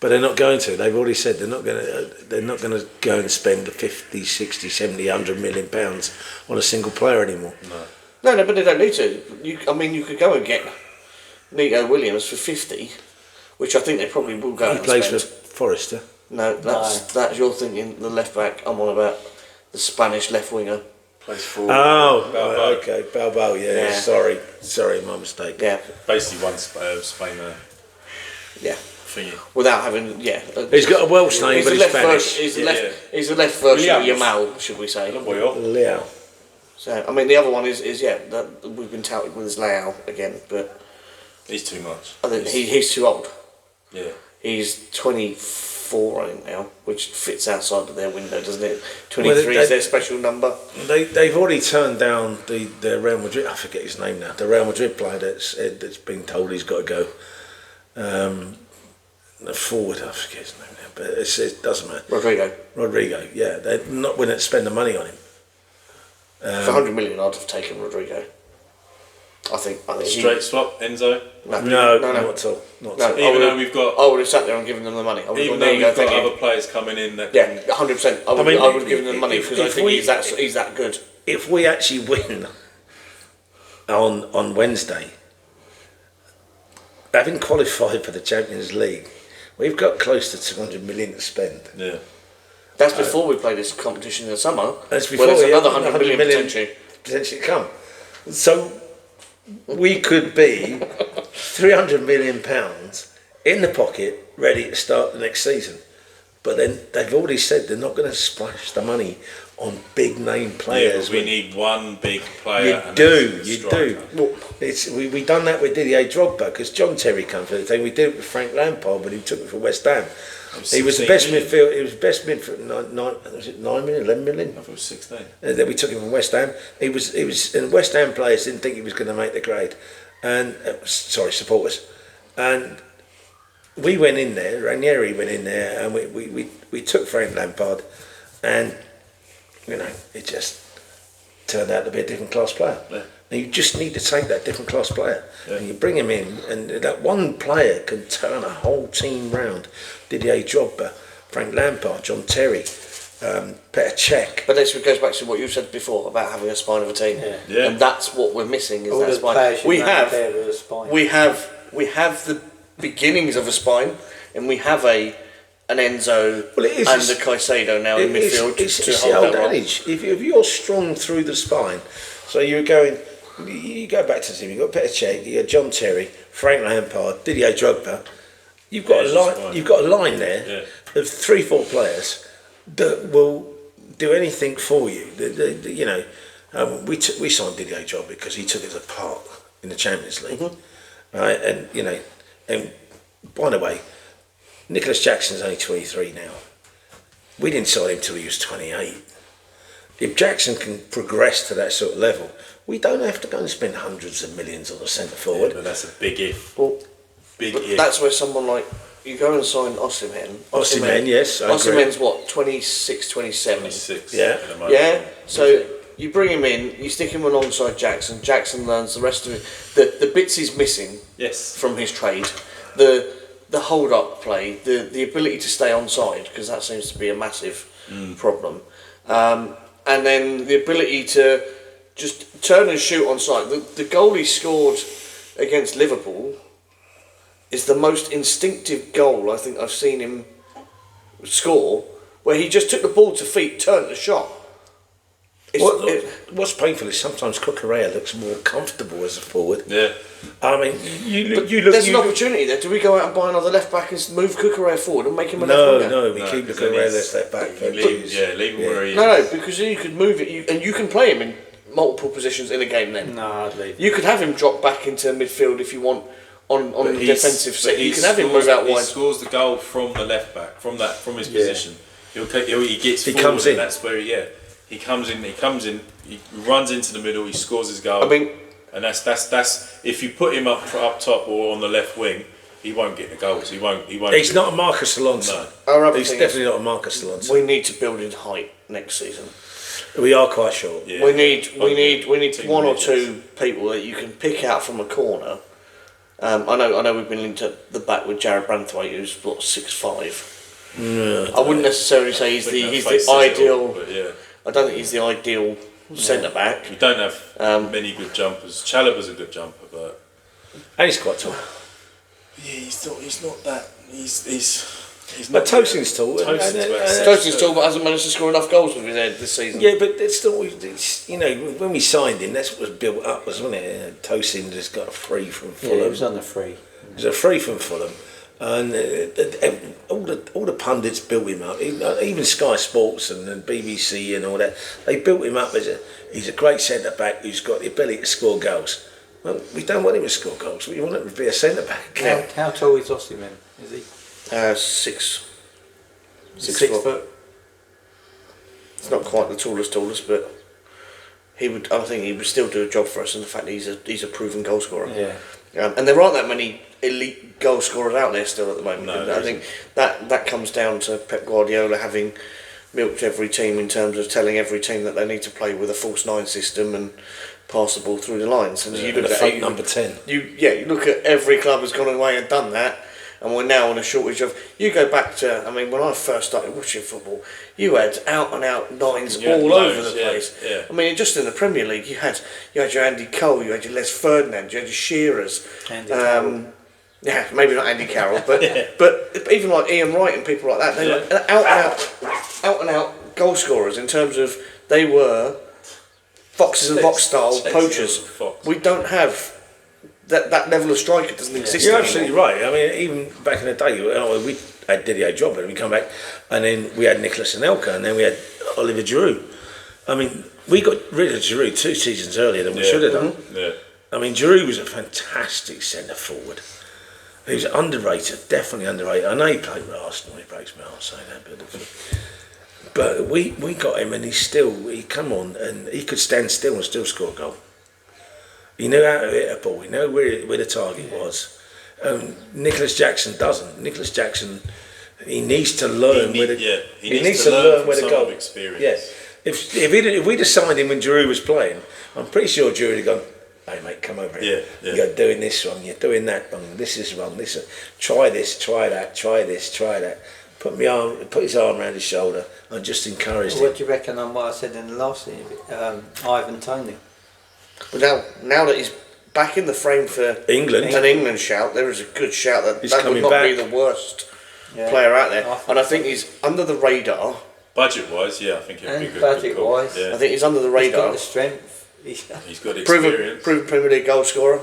Speaker 2: But they're not going to. They've already said they're not going to go and spend 50, 60, 70, 100 million pounds on a single player anymore.
Speaker 1: No, but they don't need to. You could go and get Nico Williams for 50, which I think they probably will go
Speaker 2: He
Speaker 1: and
Speaker 2: plays for
Speaker 1: spend.
Speaker 2: Forest.
Speaker 1: No, that's you're thinking the left back. I'm on about the Spanish left winger.
Speaker 3: Plays for
Speaker 2: Oh,
Speaker 3: Bilbao.
Speaker 2: right, okay, Bilbao. Yeah,
Speaker 1: Yeah.
Speaker 2: sorry, my mistake.
Speaker 1: Yeah,
Speaker 3: Basically, one Spain
Speaker 1: yeah.
Speaker 3: thingy.
Speaker 1: Without having,
Speaker 2: He's got a Welsh name, but he's Spanish.
Speaker 1: He's the left version of
Speaker 3: Williams.
Speaker 1: Yamal, should we say?
Speaker 2: Leo.
Speaker 1: So I mean, the other one is that we've been touted with his Leao again, but
Speaker 3: He's too much.
Speaker 1: I think he's too old.
Speaker 3: Yeah.
Speaker 1: He's 24, I think now, which fits outside of their window, doesn't it? 23 is their special number.
Speaker 2: They've already turned down the Real Madrid. I forget his name now. The Real Madrid player that's been told he's got to go. The forward, I forget his name now, but it doesn't matter. Rodrigo, yeah, they're not willing to spend the money on him.
Speaker 1: For 100 million, I'd have taken Rodrigo. I think
Speaker 3: Straight swap, Enzo.
Speaker 2: No, not at all. Not at all.
Speaker 3: Even though we've got,
Speaker 1: I would have sat there and given them the money. I would have
Speaker 3: even
Speaker 1: gone,
Speaker 3: though
Speaker 1: there you
Speaker 3: we've
Speaker 1: go,
Speaker 3: got
Speaker 1: thank you.
Speaker 3: other players coming in that
Speaker 1: Yeah,
Speaker 3: can,
Speaker 1: 100%. I would have given them the money because I think he's that good.
Speaker 2: If we actually win on Wednesday, having qualified for the Champions League, we've got close to 200 million to spend.
Speaker 3: yeah.
Speaker 1: That's before we play this competition in the summer.
Speaker 2: That's before
Speaker 1: where there's
Speaker 2: we
Speaker 1: another
Speaker 2: have
Speaker 1: 100 million
Speaker 2: potentially come. So we could be 300 million pounds in the pocket, ready to start the next season. But then they've already said they're not going to splash the money on big name players.
Speaker 3: Yeah, we need one big player.
Speaker 2: You do. We done that with Didier Drogba because John Terry come for the thing. We did it with Frank Lampard, but he took it for West Ham. He was the best midfield. He was best midfield. Was it 9 million, 11 million?
Speaker 3: I thought it was 16.
Speaker 2: Then we took him from West Ham. He was, and West Ham players didn't think he was going to make the grade, and supporters, and we went in there. Ranieri went in there, and we took Frank Lampard, and it just turned out to be a different class player.
Speaker 3: Yeah.
Speaker 2: And you just need to take that different class player,
Speaker 3: Yeah.
Speaker 2: and you bring him in, and that one player can turn a whole team round. Didier Drogba, Frank Lampard, John Terry, Petr Cech.
Speaker 1: But this goes back to what you said before about having a spine of a team,
Speaker 3: Yeah.
Speaker 1: and that's what we're missing. Is
Speaker 4: All
Speaker 1: that
Speaker 4: the
Speaker 1: spine?
Speaker 4: players
Speaker 1: We
Speaker 4: should
Speaker 1: have,
Speaker 4: there with a spine.
Speaker 1: we have the beginnings of a spine, and we have an Enzo
Speaker 2: Well, it is,
Speaker 1: and
Speaker 2: it's-
Speaker 1: a Caicedo now in midfield
Speaker 2: It's
Speaker 1: to
Speaker 2: the
Speaker 1: hold
Speaker 2: old
Speaker 1: that role.
Speaker 2: adage. If you're strong through the spine, so you're going. You go back to the team. You've got Petr Cech, you got John Terry, Frank Lampard, Didier Drogba. You've got
Speaker 3: Yeah,
Speaker 2: a line.
Speaker 3: fine.
Speaker 2: You've got a line there of 3-4 players that will do anything for you. We signed Didier Drogba because he took us apart in the Champions League, right? And and by the way, Nicholas Jackson's only 23 now. We didn't sign him till he was 28. If Jackson can progress to that sort of level, we don't have to go and spend hundreds of millions on a centre forward.
Speaker 3: Yeah, but that's a big if.
Speaker 1: Well,
Speaker 3: Big
Speaker 1: but
Speaker 3: if.
Speaker 1: that's where someone like you go and sign Osimhen.
Speaker 2: Osimhen, yes, I agree.
Speaker 1: Osimhen's what 26, 27.
Speaker 3: 26
Speaker 2: Yeah.
Speaker 3: at the moment.
Speaker 1: Yeah. So you bring him in, you stick him alongside Jackson. Jackson learns the rest of it. The bits he's missing
Speaker 3: Yes.
Speaker 1: from his trade, the hold up play, the ability to stay onside because that seems to be a massive problem, and then the ability to just turn and shoot onside. The goal he scored against Liverpool is the most instinctive goal I think I've seen him score, where he just took the ball to feet, turned the shot.
Speaker 2: What's painful is sometimes Cucurella looks more comfortable as a forward.
Speaker 3: Yeah.
Speaker 2: I mean, you look.
Speaker 1: There's an opportunity there. Do we go out and buy another left back and move Cucurella forward and make him a left
Speaker 2: No,
Speaker 1: winger?
Speaker 2: no, we
Speaker 3: No,
Speaker 2: keep
Speaker 3: because
Speaker 2: Cucurella
Speaker 3: then
Speaker 2: as left back.
Speaker 3: Leave him where he is.
Speaker 1: No, because you could move it, and you can play him in multiple positions in a game. Then
Speaker 4: No, I'd leave.
Speaker 1: you could have him drop back into midfield if you want on
Speaker 3: But
Speaker 1: the
Speaker 3: he's-
Speaker 1: defensive
Speaker 3: but
Speaker 1: set.
Speaker 3: he
Speaker 1: You can have him
Speaker 3: scores-
Speaker 1: move out
Speaker 3: He
Speaker 1: wide.
Speaker 3: scores the goal from the left back, from his position. He gets
Speaker 2: He
Speaker 3: forward,
Speaker 2: comes in.
Speaker 3: and that's where he comes in. He runs into the middle. He scores his goal.
Speaker 1: I mean,
Speaker 3: and that's if you put him up top or on the left wing, he won't get the goals. He won't.
Speaker 2: He's not a Marcus Alonso.
Speaker 3: No.
Speaker 1: our other
Speaker 2: He's
Speaker 1: thing
Speaker 2: definitely not a Marcus Alonso.
Speaker 1: is we need to build in height next season.
Speaker 2: We are quite short.
Speaker 3: Yeah.
Speaker 1: We need
Speaker 3: Team
Speaker 1: one or
Speaker 3: leaders.
Speaker 1: two people that you can pick out from a corner. I know we've been linked at the back with Jared Branthwaite, who's 6'5". I wouldn't necessarily say he's the ideal.
Speaker 3: But yeah,
Speaker 1: I don't think he's the ideal centre back.
Speaker 3: we don't have many good jumpers. Chalobah's a good jumper, but
Speaker 2: And he's quite tall.
Speaker 3: yeah, he's not that. He's
Speaker 2: But Tosin's tall.
Speaker 1: Tosin's tall, but hasn't managed to score enough goals with his head this season.
Speaker 2: Yeah, but it's still, when we signed him, that's what was built up, wasn't it? Tosin just got a free from
Speaker 4: Yeah,
Speaker 2: Fulham.
Speaker 4: it was on the free.
Speaker 2: It was a free from Fulham, and all the pundits built him up. Even Sky Sports and the BBC and all that, they built him up as he's a great centre back who's got the ability to score goals. Well, we don't want him to score goals. We want him to be a centre back.
Speaker 4: How tall is Osimhen? Is he
Speaker 1: 6
Speaker 4: 6
Speaker 1: foot.
Speaker 4: foot?
Speaker 1: It's not quite the tallest, but he would. I think he would still do a job for us. And the fact that he's a proven goal scorer.
Speaker 4: Yeah.
Speaker 1: And there aren't that many elite goal scorers out there still at the moment.
Speaker 3: No,
Speaker 1: I think that comes down to Pep Guardiola having milked every team in terms of telling every team that they need to play with a false 9 system and pass the ball through the lines. And you
Speaker 2: And
Speaker 1: look
Speaker 2: a
Speaker 1: at
Speaker 2: fake number 10.
Speaker 1: you look at every club has gone away and done that, and we're now on a shortage of. You go back to, I mean, when I first started watching football, you had out and out 9s
Speaker 3: You had
Speaker 1: all
Speaker 3: loads,
Speaker 1: over the
Speaker 3: yeah,
Speaker 1: place.
Speaker 3: yeah.
Speaker 1: I mean, just in the Premier League, you had your Andy Cole, you had your Les Ferdinand, you had your Shearers.
Speaker 4: Andy Carroll.
Speaker 1: Yeah, maybe not Andy Carroll, but even like Ian Wright and people like that, they were out and out goal scorers in terms of they were foxes and box style poachers.
Speaker 3: Fox.
Speaker 1: We don't have that level of striker doesn't exist
Speaker 2: You're
Speaker 1: anymore.
Speaker 2: absolutely right. I mean, even back in the day, we had Didier Drogba, and we come back, and then we had Nicolas Anelka, and then we had Oliver Giroud. I mean, we got rid of Giroud 2 seasons earlier than we should have done.
Speaker 3: Yeah.
Speaker 2: I mean, Giroud was a fantastic centre forward. He was underrated, definitely underrated. I know he played with Arsenal. He breaks my heart saying that, but we got him, and he come on, and he could stand still and still score a goal. He knew how to hit a ball. He knew where the target was. Nicholas Jackson doesn't. Nicholas Jackson, he needs to learn
Speaker 3: He needs
Speaker 2: needs
Speaker 3: to
Speaker 2: to
Speaker 3: learn
Speaker 2: learn
Speaker 3: from
Speaker 2: where to
Speaker 3: some
Speaker 2: go.
Speaker 3: of experience.
Speaker 2: Yeah. If we'd have signed him when Giroud was playing, I'm pretty sure Giroud would have gone, "Hey mate, come over here.
Speaker 3: Yeah.
Speaker 2: You're doing this wrong. You're doing that wrong. This is wrong. Try this. Try that. Try this. Try that." Put his arm around his shoulder and just encouraged him.
Speaker 4: What do you reckon on what I said in the last interview? Ivan Toney.
Speaker 1: But now that he's back in the frame for
Speaker 2: England.
Speaker 1: an England shout, there is a good shout that
Speaker 2: He's
Speaker 1: that would
Speaker 2: coming
Speaker 1: not be
Speaker 2: back.
Speaker 1: the worst
Speaker 4: Yeah.
Speaker 1: player out there.
Speaker 4: I think
Speaker 1: And I think he's under the radar.
Speaker 3: Budget wise, I think it'd be
Speaker 4: And
Speaker 3: good.
Speaker 4: budget-wise.
Speaker 3: Yeah.
Speaker 1: I think he's under the
Speaker 4: He's got
Speaker 1: radar.
Speaker 4: the strength.
Speaker 3: He's got
Speaker 1: Proven
Speaker 3: experience.
Speaker 1: Premier League goal scorer.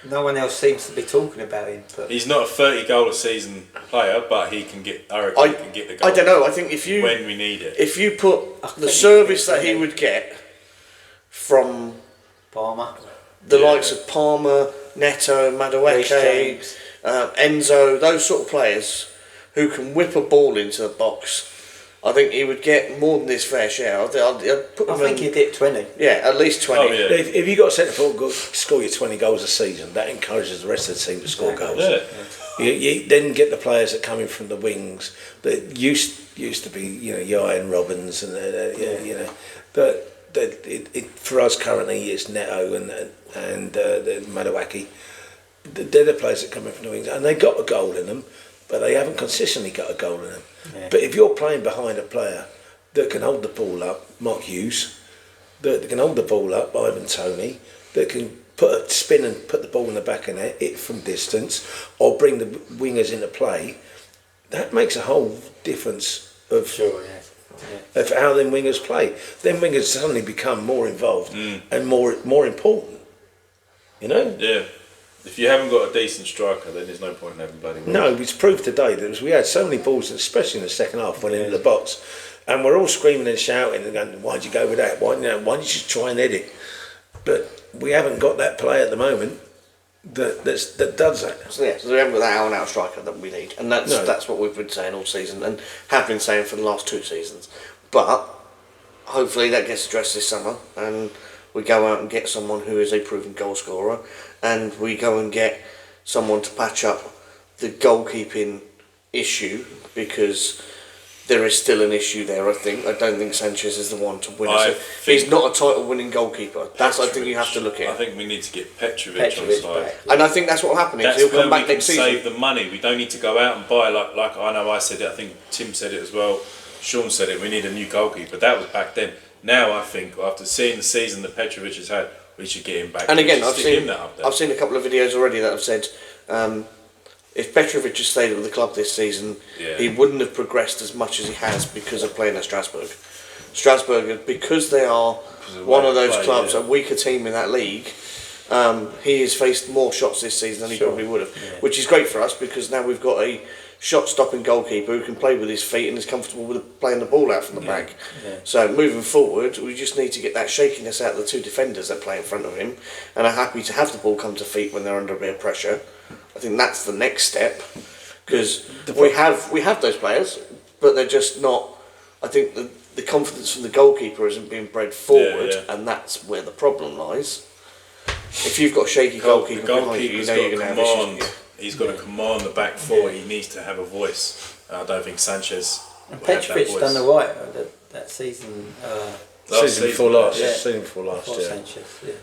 Speaker 4: No one else seems to be talking about him. But
Speaker 3: He's not a 30 goal a season player, but he can get. I reckon he can get the goals
Speaker 1: I don't know. I think if you
Speaker 3: when we need it.
Speaker 1: if you put
Speaker 4: I think
Speaker 1: the
Speaker 4: he
Speaker 1: service
Speaker 4: could
Speaker 1: that he
Speaker 4: be.
Speaker 1: would get from
Speaker 4: Palmer,
Speaker 1: the
Speaker 3: Yeah.
Speaker 1: likes of Palmer, Neto,
Speaker 4: Reece
Speaker 1: Madueke,
Speaker 4: James.
Speaker 1: Enzo, those sort of players who can whip a ball into the box, I think he would get more than his fair share. I'd put
Speaker 4: I
Speaker 1: him
Speaker 4: think
Speaker 1: in,
Speaker 4: he'd hit 20.
Speaker 1: yeah, at least 20.
Speaker 3: Oh, yeah.
Speaker 2: If you got a centre forward score you 20 goals a season, that encourages the rest of the team to score goals.
Speaker 3: Yeah.
Speaker 2: You then get the players that come in from the wings that used to be, Ian Robbins and but for us currently it's Neto and the Madueke. They're the players that come in from the wings, and they got a goal in them, but they haven't consistently got a goal in them.
Speaker 4: Yeah.
Speaker 2: But if you're playing behind a player that can hold the ball up, Mark Hughes, that can hold the ball up, Ivan Toney, that can put a spin and put the ball in the back of net, hit from distance, or bring the wingers into play, that makes a whole difference of
Speaker 4: Sure, yeah.
Speaker 2: of how them wingers play. Them wingers suddenly become more involved and more important.
Speaker 3: Yeah. If you haven't got a decent striker, then there's no point in having bloody.
Speaker 2: No, it's proved today that we had so many balls, especially in the second half, went into the box, and we're all screaming and shouting and going, "Why'd you go with that? Why didn't you just try and edit?" But we haven't got that player at the moment that does that.
Speaker 1: So we haven't got that out-and-out striker that we need, and that's what we've been saying all season, and have been saying for the last 2 seasons. But hopefully that gets addressed this summer, and we go out and get someone who is a proven goal scorer, and we go and get someone to patch up the goalkeeping issue, because there is still an issue there. I don't think Sanchez is the one to win us. He's not a title-winning goalkeeper. That's I think you have to look
Speaker 3: I
Speaker 1: at.
Speaker 3: think we need to get Petrovic on
Speaker 4: Petrovic
Speaker 3: side.
Speaker 4: back.
Speaker 1: And I think that's what will happen.
Speaker 3: That's
Speaker 1: He'll
Speaker 3: where
Speaker 1: come
Speaker 3: we
Speaker 1: back
Speaker 3: can
Speaker 1: next season.
Speaker 3: save the money. We don't need to go out and buy like I know I said it. I think Tim said it as well. Sean said it. We need a new goalkeeper. That was back then. Now I think after seeing the season that Petrovic has had, we should get him back.
Speaker 1: And
Speaker 3: We
Speaker 1: again,
Speaker 3: should
Speaker 1: I've
Speaker 3: stick him that up there.
Speaker 1: seen a couple of videos already that have said if Petrovic had stayed with the club this season,
Speaker 3: Yeah.
Speaker 1: he wouldn't have progressed as much as he has because of playing at Strasbourg. Strasbourg, because they are
Speaker 3: of the
Speaker 1: one
Speaker 3: way
Speaker 1: of
Speaker 3: they
Speaker 1: those
Speaker 3: play,
Speaker 1: clubs,
Speaker 3: yeah.
Speaker 1: a weaker team in that league, he has faced more shots this season than he
Speaker 4: Sure.
Speaker 1: probably would have,
Speaker 4: Yeah.
Speaker 1: which is great for us because now we've got a shot-stopping goalkeeper who can play with his feet and is comfortable with playing the ball out from the back.
Speaker 4: Yeah.
Speaker 1: So moving forward, we just need to get that shakiness out of the two defenders that play in front of him and are happy to have the ball come to feet when they're under a bit of pressure. I think that's the next step because we have those players, but they're just not. I think the confidence from the goalkeeper isn't being bred forward,
Speaker 3: Yeah.
Speaker 1: and that's where the problem lies. If you've got a shaky
Speaker 3: The
Speaker 1: goalkeeper behind you, you
Speaker 3: goalkeeper's
Speaker 1: know
Speaker 3: got
Speaker 1: you're
Speaker 3: to
Speaker 1: going to have issues.
Speaker 3: command. He's got to command the back four. He needs to have a voice. I don't think Sanchez.
Speaker 4: And
Speaker 3: had that
Speaker 4: Petrovic's
Speaker 3: voice.
Speaker 4: done alright that season.
Speaker 2: Season before last,
Speaker 4: yeah.
Speaker 2: season before last,
Speaker 4: For
Speaker 2: yeah.
Speaker 4: Sanchez, yeah.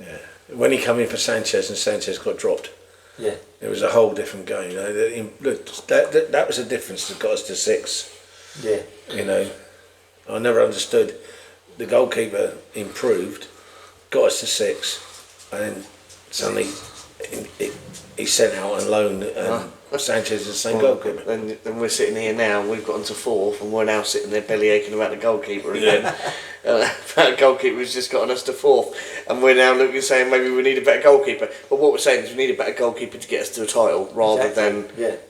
Speaker 2: Yeah. When he came in for Sanchez and Sanchez got dropped,
Speaker 4: Yeah.
Speaker 2: it was a whole different game. You know, look, that was a difference that got us to 6.
Speaker 4: Yeah.
Speaker 2: You know, I never understood. The goalkeeper improved, got us to 6, and then suddenly he sent out on loan Sanchez is the same goalkeeper.
Speaker 1: Then we're sitting here now, we've gotten to 4th, and we're now sitting there belly aching about the goalkeeper again. That goalkeeper has just gotten us to 4th, and we're now looking saying maybe we need a better goalkeeper. But what we're saying is we need a better goalkeeper to get us to a title rather than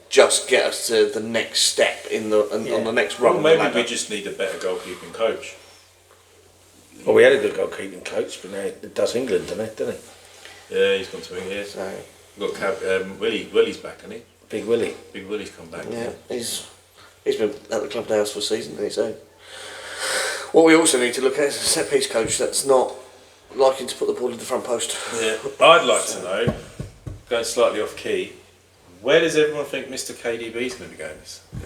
Speaker 1: just get us to the next step on the next run.
Speaker 3: Well, maybe we just need a better goalkeeping coach.
Speaker 2: Well, we had a good goalkeeping coach, but now it does England, doesn't he?
Speaker 3: Yeah, he's gone to England.
Speaker 1: So,
Speaker 3: We've got Willie's back, hasn't he?
Speaker 2: Big Willie.
Speaker 3: Big Willie's come back.
Speaker 1: yeah, he's been at the club now for a season, hasn't he? So what we also need to look at is a set piece coach that's not liking to put the ball in the front post.
Speaker 3: Yeah. I'd like to know, going slightly off key, where does everyone think Mr. KDB is going to be going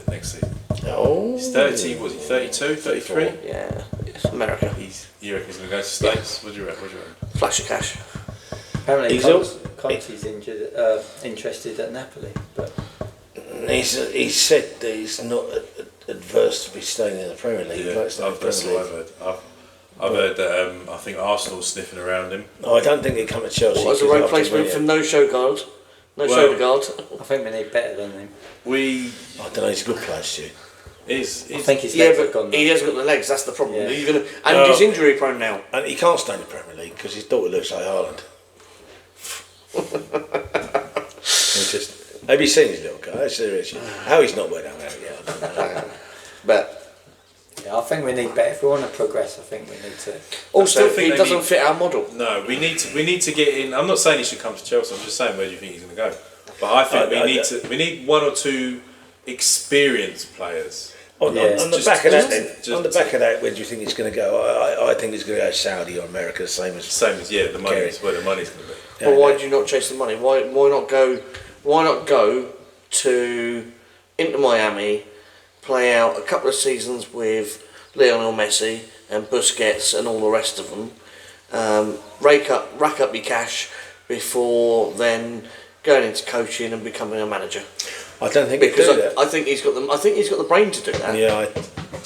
Speaker 3: next season?
Speaker 2: Oh.
Speaker 3: He's 30, was he 32, 33?
Speaker 1: Yeah, it's America.
Speaker 3: You reckon he's going to go to the States? What do you reckon?
Speaker 1: Flash of cash.
Speaker 4: Apparently
Speaker 2: He's
Speaker 4: Conte's interested at Napoli, but
Speaker 2: He said that he's not adverse to be staying in the Premier League. He likes to
Speaker 3: that's
Speaker 2: stay in the
Speaker 3: what
Speaker 2: Premier
Speaker 3: I've
Speaker 2: League.
Speaker 3: heard. I've heard that I think Arsenal's sniffing around him.
Speaker 2: Oh, I don't think he'd come to Chelsea.
Speaker 1: What was the
Speaker 2: 'cause
Speaker 1: replacement
Speaker 2: after
Speaker 1: for
Speaker 2: Mourinho-
Speaker 1: no Shogard? No
Speaker 3: Well-
Speaker 1: Shogard.
Speaker 4: I think we need better than him.
Speaker 2: I don't know, he's a good player, Stu.
Speaker 4: I think his
Speaker 1: Yeah,
Speaker 4: legs have
Speaker 1: but
Speaker 4: gone.
Speaker 1: he hasn't got the legs. That's the problem.
Speaker 4: Yeah.
Speaker 1: And he's injury prone now.
Speaker 2: And he can't stay in the Premier League because his daughter looks like Haaland. Have you seen his little guy? Seriously. How he's not worked out there yet, I don't know.
Speaker 1: But
Speaker 4: Yeah, I think we need better. If we want to progress, I think we need to.
Speaker 1: also,
Speaker 3: still think
Speaker 1: he
Speaker 3: they
Speaker 1: doesn't
Speaker 3: need-
Speaker 1: fit our model.
Speaker 3: No, we need to get in. I'm not saying he should come to Chelsea. I'm just saying where do you think he's going to go? But I think we need 1 or 2 experienced players.
Speaker 2: On the
Speaker 3: Just-
Speaker 2: back of that,
Speaker 3: just-
Speaker 2: then, on the back of that, where do you think he's going to go? I think he's going to go Saudi or America, the same as.
Speaker 3: Same as the money is where the money's going to be.
Speaker 2: Yeah,
Speaker 1: Well, why do you not chase the money? Why not go? Why not go to into Miami, play out a couple of seasons with Lionel Messi and Busquets and all the rest of them, rack up your cash before then going into coaching and becoming a manager.
Speaker 2: I don't think he'd
Speaker 1: Because
Speaker 2: do that.
Speaker 1: I think he's got the brain to do that.
Speaker 2: Yeah, I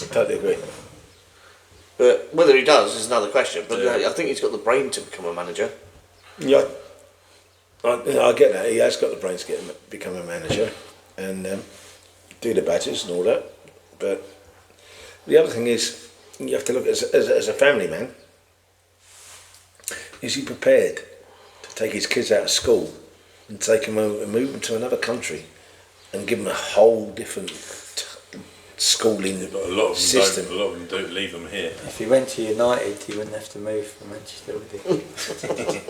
Speaker 2: totally agree.
Speaker 1: But whether he does is another question. But
Speaker 3: Yeah.
Speaker 1: I think he's got the brain to become a manager.
Speaker 2: Yeah, I get that. He has got the brains to become a manager and do the badges and all that. But the other thing is, you have to look as a family man. Is he prepared to take his kids out of school and take them over and move them to another country and give them a whole different schooling
Speaker 3: But a lot of them
Speaker 2: system?
Speaker 3: don't. A lot of them don't leave them here.
Speaker 4: If he went to United, he wouldn't have to move from Manchester, would he?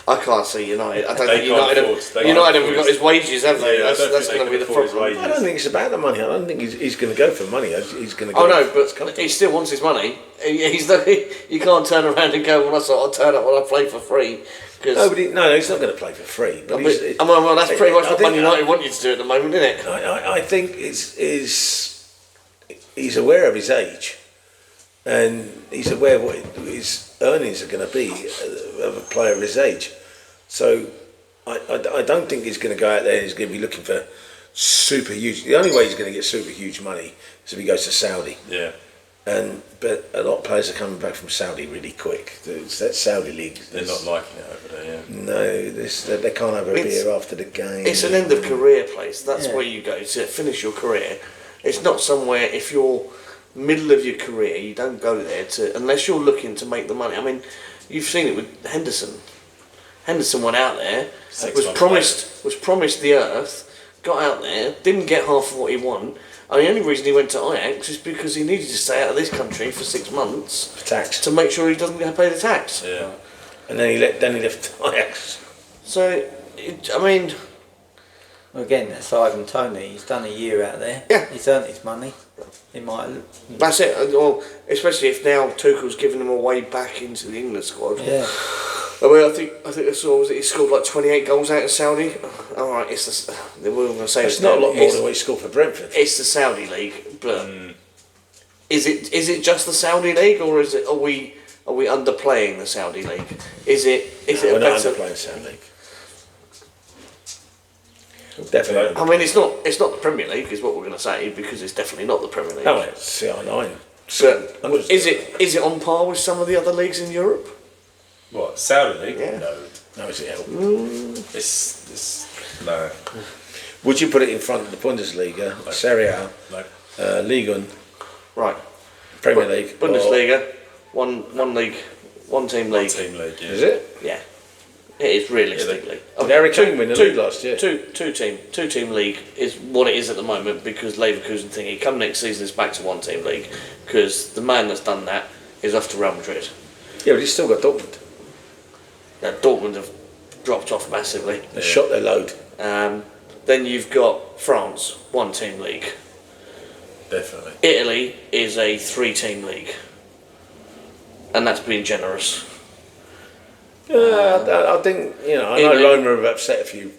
Speaker 1: I can't see United. I don't
Speaker 3: They
Speaker 1: think
Speaker 3: can't
Speaker 1: United.
Speaker 3: afford- they
Speaker 1: United
Speaker 3: can't
Speaker 1: haven't
Speaker 3: afford
Speaker 1: got his wages, have they?
Speaker 3: Yeah, I don't think
Speaker 1: That's
Speaker 3: they
Speaker 1: going to
Speaker 3: can
Speaker 1: be the
Speaker 3: afford his
Speaker 1: problem.
Speaker 3: wages.
Speaker 2: I don't think it's about the money. I don't think he's going to go for money. He's going to go.
Speaker 1: Oh no,
Speaker 2: for what's
Speaker 1: but
Speaker 2: comfortable.
Speaker 1: he still wants his money. He's not, you can't turn around and go, well, I'll turn up when I play for free.
Speaker 2: No, but he's not going to play for free. But
Speaker 1: well, that's pretty much
Speaker 2: I
Speaker 1: what
Speaker 2: think-
Speaker 1: Man United want you to do at the moment, isn't it?
Speaker 2: I think he's aware of his age, and he's aware of what his earnings are going to be of a player of his age. So I don't think he's going to go out there and he's going to be looking for super huge. The only way he's going to get super huge money is if he goes to Saudi.
Speaker 3: Yeah.
Speaker 2: But a lot of players are coming back from Saudi really quick. It's that Saudi league.
Speaker 3: They're not liking it over there. Yeah.
Speaker 2: No, they can't have a beer after the game.
Speaker 1: It's an end of career place. That's
Speaker 4: Yeah.
Speaker 1: where you go to finish your career. It's not somewhere, if you're middle of your career, you don't go there to, unless you're looking to make the money. I mean, you've seen it with Henderson. Henderson went out there,
Speaker 3: 6
Speaker 1: was
Speaker 3: months
Speaker 1: promised the earth, got out there, didn't get half of what he wanted. And the only reason he went to Ajax is because he needed to stay out of this country for 6 months
Speaker 2: Tax.
Speaker 1: to make sure he doesn't have to pay the tax.
Speaker 3: Yeah.
Speaker 2: And then he left Ajax.
Speaker 1: So, I mean,
Speaker 4: Again, that's Ivan Toney. He's done a year out there.
Speaker 1: Yeah.
Speaker 4: He's earned his money. He might.
Speaker 1: that's it. Well, especially if now Tuchel's giving him a way back into the England squad.
Speaker 4: Yeah.
Speaker 1: I mean, I think I saw was it he scored like 28 goals out of Saudi. All right, it's the we're going to say
Speaker 2: It's not a lot more than what he scored for Brentford.
Speaker 1: It's the Saudi league, but is it just the Saudi league, or is it are we underplaying the Saudi league? Is it
Speaker 2: We're
Speaker 1: a
Speaker 2: not
Speaker 1: better?
Speaker 2: underplaying Sound League. Definitely.
Speaker 1: I mean, it's not the Premier League, is what we're going to say, because it's definitely not the Premier League.
Speaker 2: No, it's CR9.
Speaker 1: But is it on par with some of the other leagues in Europe?
Speaker 3: What, Saudi League?
Speaker 1: Yeah.
Speaker 3: No.
Speaker 2: No, is it help?
Speaker 3: It's no.
Speaker 2: Would you put it in front of the Bundesliga, Serie A,
Speaker 3: No.
Speaker 2: Ligue 1,
Speaker 1: Right.
Speaker 2: Premier League?
Speaker 1: Bundesliga, one league, one team league.
Speaker 3: Team league, yeah.
Speaker 2: Is it?
Speaker 1: Yeah. It is realistically.
Speaker 2: Did Harry Kane win the league last year?
Speaker 1: Two team league is what it is at the moment, because Leverkusen thingy. Come next season, it's back to one team league, because the man that's done that is off to Real Madrid.
Speaker 2: Yeah, but he's still got Dortmund.
Speaker 1: Now, Dortmund have dropped off massively.
Speaker 2: They shot their load.
Speaker 1: Then you've got France, one team league.
Speaker 3: Definitely.
Speaker 1: Italy is a 3-team league, and that's being generous.
Speaker 2: I think, I know
Speaker 1: England.
Speaker 2: Roma have upset a few.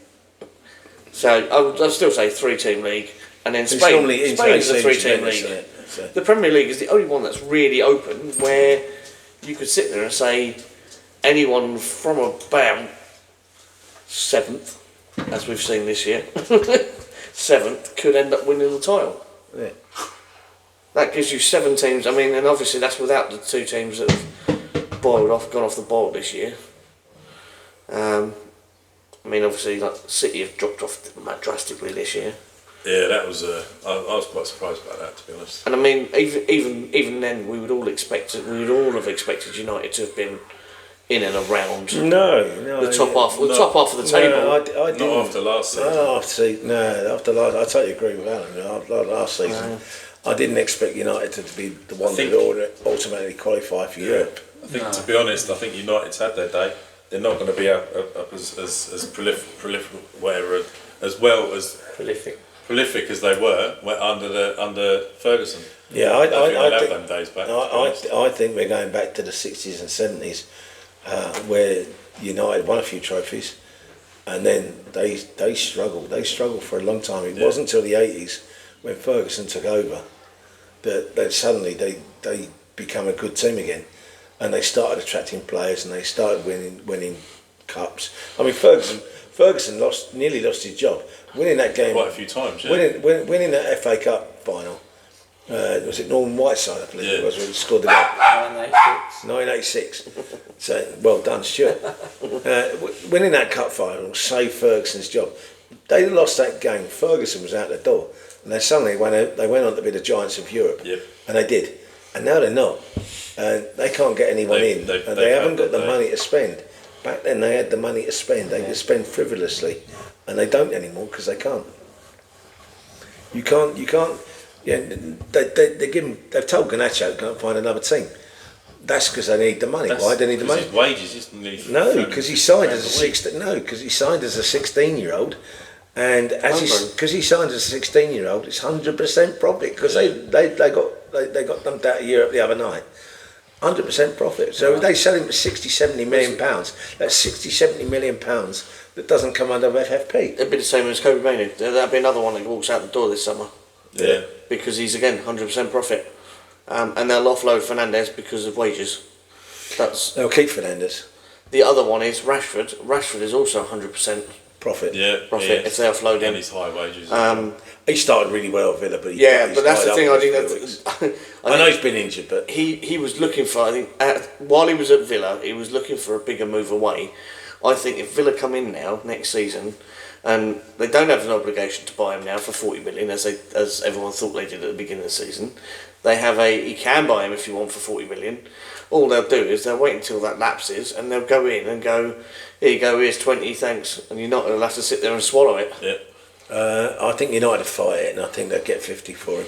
Speaker 1: So I'd still say 3-team league, and then
Speaker 2: It's
Speaker 1: Spain.
Speaker 2: normally
Speaker 1: Spain's a
Speaker 2: international
Speaker 1: 3-team
Speaker 2: tremendous,
Speaker 1: league.
Speaker 2: isn't it? So-
Speaker 1: The Premier League is the only one that's really open, where you could sit there and say anyone from about 7th, as we've seen this year, 7th could end up winning the title.
Speaker 2: Yeah.
Speaker 1: That gives you 7 teams. I mean, and obviously that's without the 2 teams that have gone off the boil this year. I mean, obviously, like City have dropped off drastically this year.
Speaker 3: Yeah, that was. I was quite surprised about that, to be honest.
Speaker 1: And I mean, even then, we would all have expected United to have been in and around
Speaker 2: No.
Speaker 1: the top half of the table.
Speaker 2: No, I didn't.
Speaker 3: Not after last season.
Speaker 2: After last, I totally agree with Alan. After last season, I didn't expect United to be the one that would ultimately qualify for Europe.
Speaker 3: I think, to be honest, I think United's had their day. They're not going to be up as prolific, whatever, as well as prolific as they were under Ferguson.
Speaker 2: Yeah,
Speaker 3: I think they'll have them days back.
Speaker 2: I think we're going back to the 60s and 70s, where United won a few trophies, and then they struggled. They struggled for a long time. It wasn't until the 80s when Ferguson took over that suddenly they become a good team again, and they started attracting players and they started winning cups. I mean, Ferguson nearly lost his job winning that game
Speaker 3: quite a few times. Yeah.
Speaker 2: winning that FA Cup final. Was it Norman Whiteside, I believe it was, who scored the goal? 1986. So, well done, Stuart. Winning that cup final saved Ferguson's job. They lost that game. Ferguson was out the door, and then suddenly they went on to be the giants of Europe, and they did. And now they're not, and they can't get anyone in, and they haven't got the money to spend. Back then, they had the money to spend. They could spend frivolously, and they don't anymore because they can't. You can't. Yeah, they've told Garnacho to go and find another team. That's because they need the money. Why do they need the money?
Speaker 3: His wages is nearly
Speaker 2: No, because he signed as a 16. No, because he signed as a 16-year-old, and because he signed as a 16-year-old, it's 100% profit because they got dumped out of Europe the other night. 100% profit. So if they sell him for 60-70 million pounds, that's 60-70 million pounds that doesn't come under FFP.
Speaker 1: It'd be the same as Kobe Mainoo. That'd be another one that walks out the door this summer.
Speaker 3: Yeah.
Speaker 1: Because he's again 100% profit, and they'll offload Fernandes because of wages.
Speaker 2: They'll keep Fernandes.
Speaker 1: The other one is Rashford. Rashford is also 100%
Speaker 2: Profit.
Speaker 1: profit if they offload him.
Speaker 3: And his high wages.
Speaker 2: He started really well at Villa, but
Speaker 1: but that's the thing.
Speaker 2: I know he's been injured, but
Speaker 1: he was looking for. I think while he was at Villa, he was looking for a bigger move away. I think if Villa come in now next season, and they don't have an obligation to buy him now for 40 million as everyone thought they did at the beginning of the season. They have you can buy him if you want for 40 million. All they'll do is they'll wait until that lapses and they'll go in and go, here you go, here's 20, thanks, and you're not going to have to sit there and swallow it.
Speaker 3: Yeah.
Speaker 2: I think United fight it, and I think they'll get 50 for him.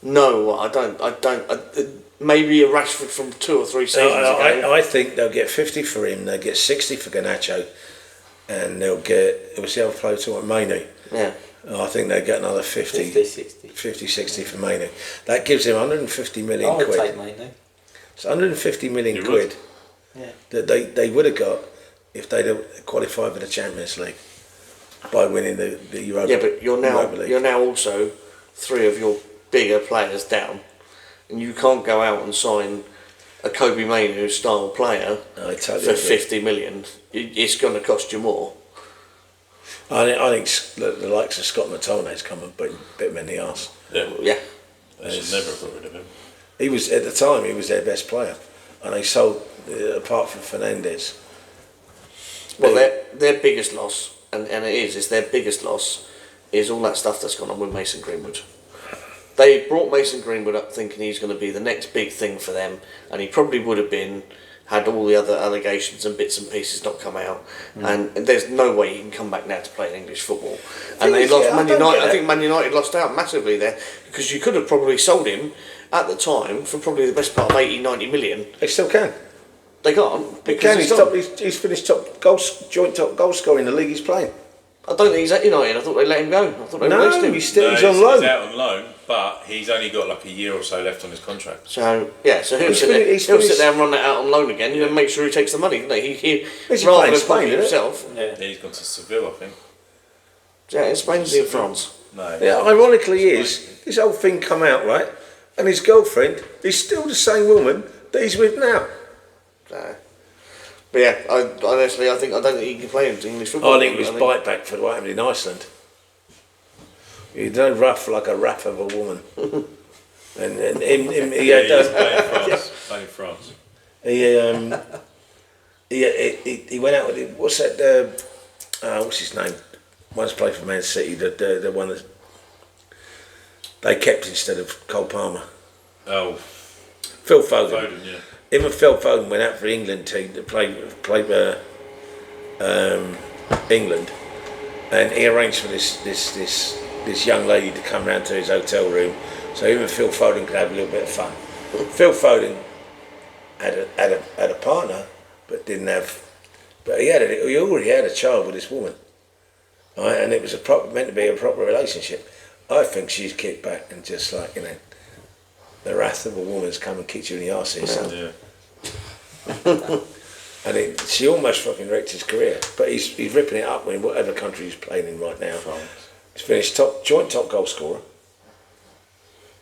Speaker 1: No, I don't. Maybe a Rashford from 2 or 3 seasons ago.
Speaker 2: I think they'll get 50 for him. They'll get 60 for Garnacho, and they'll get. It was the other player talking about Mainoo.
Speaker 1: Yeah.
Speaker 2: I think they'll get another 50, 60 for Mainoo. That gives him 150 million
Speaker 4: I would
Speaker 2: quid.
Speaker 4: take Mainoo.
Speaker 2: It's 150 million
Speaker 3: You
Speaker 2: quid
Speaker 3: would?
Speaker 4: Yeah.
Speaker 2: that they would have got if they'd have qualified for the Champions League by winning the Europa.
Speaker 1: Yeah, but
Speaker 2: Europa League.
Speaker 1: you're now also 3 of your bigger players down, and you can't go out and sign a Kobe Mainoo style player
Speaker 2: I totally
Speaker 1: for
Speaker 2: agree.
Speaker 1: 50 million. It's going to cost you more.
Speaker 2: I think the likes of Scott McTominay's come and bit him in the arse.
Speaker 3: Yeah.
Speaker 1: Yeah.
Speaker 3: They should never have got rid of him.
Speaker 2: He was at the time he was their best player, and they sold apart from Fernandes.
Speaker 1: Well, their biggest loss, and it's their biggest loss, is all that stuff that's gone on with Mason Greenwood. They brought Mason Greenwood up thinking he's going to be the next big thing for them, and he probably would have been had all the other allegations and bits and pieces not come out. And there's no way he can come back now to play in English football. And they lost Man United. I think Man United lost out massively there because you could have probably sold him at the time for probably the best part of 80, 90 million.
Speaker 2: They still can.
Speaker 1: They can't
Speaker 2: They
Speaker 1: because
Speaker 2: can.
Speaker 1: he's gone.
Speaker 2: He's finished joint top goal scorer in the league he's playing.
Speaker 1: I don't think he's at United. I thought they let him go. I thought they released him.
Speaker 2: he's still
Speaker 3: No,
Speaker 2: he's on loan.
Speaker 3: He's out on loan, but he's only got like a year or so left on his contract.
Speaker 1: So yeah, so he'll
Speaker 2: He's
Speaker 1: sit there.
Speaker 2: finished-
Speaker 1: He'll sit there and run that out on loan again, and then make sure he takes the money. He
Speaker 2: Is he
Speaker 1: rather
Speaker 2: playing
Speaker 1: than
Speaker 2: Spain,
Speaker 1: pocket
Speaker 2: isn't it?
Speaker 1: himself.
Speaker 4: Yeah.
Speaker 3: Yeah, he's gone to Seville, I think.
Speaker 1: Yeah, in Spain, in France.
Speaker 3: No.
Speaker 2: Yeah, ironically is this whole thing come out right, and his girlfriend is still the same woman that he's with now.
Speaker 1: So, but yeah, I don't think he can play in English football.
Speaker 2: I think it was bite back for what happened in Iceland. He's no rough like a rap of a woman, and him he
Speaker 3: Yeah,
Speaker 2: had.
Speaker 3: he's playing France. Playing in France.
Speaker 2: He went out with him. What's that? What's his name? Once played for Man City. The one that they kept instead of Cole Palmer.
Speaker 3: Oh,
Speaker 2: Phil Foden.
Speaker 3: Foden, yeah.
Speaker 2: Him and Phil Foden went out for the England team to play England, and he arranged for this young lady to come round to his hotel room, so him and Phil Foden could have a little bit of fun. Phil Foden had a partner, but didn't have. But he already had a child with this woman, right? And it was meant to be a proper relationship. I think she's kicked back and just like the wrath of a woman's come and kicked you in the arse here, son.
Speaker 3: Yeah.
Speaker 2: And she almost fucking wrecked his career. But he's ripping it up in whatever country he's playing in right now. He's finished joint top goal scorer,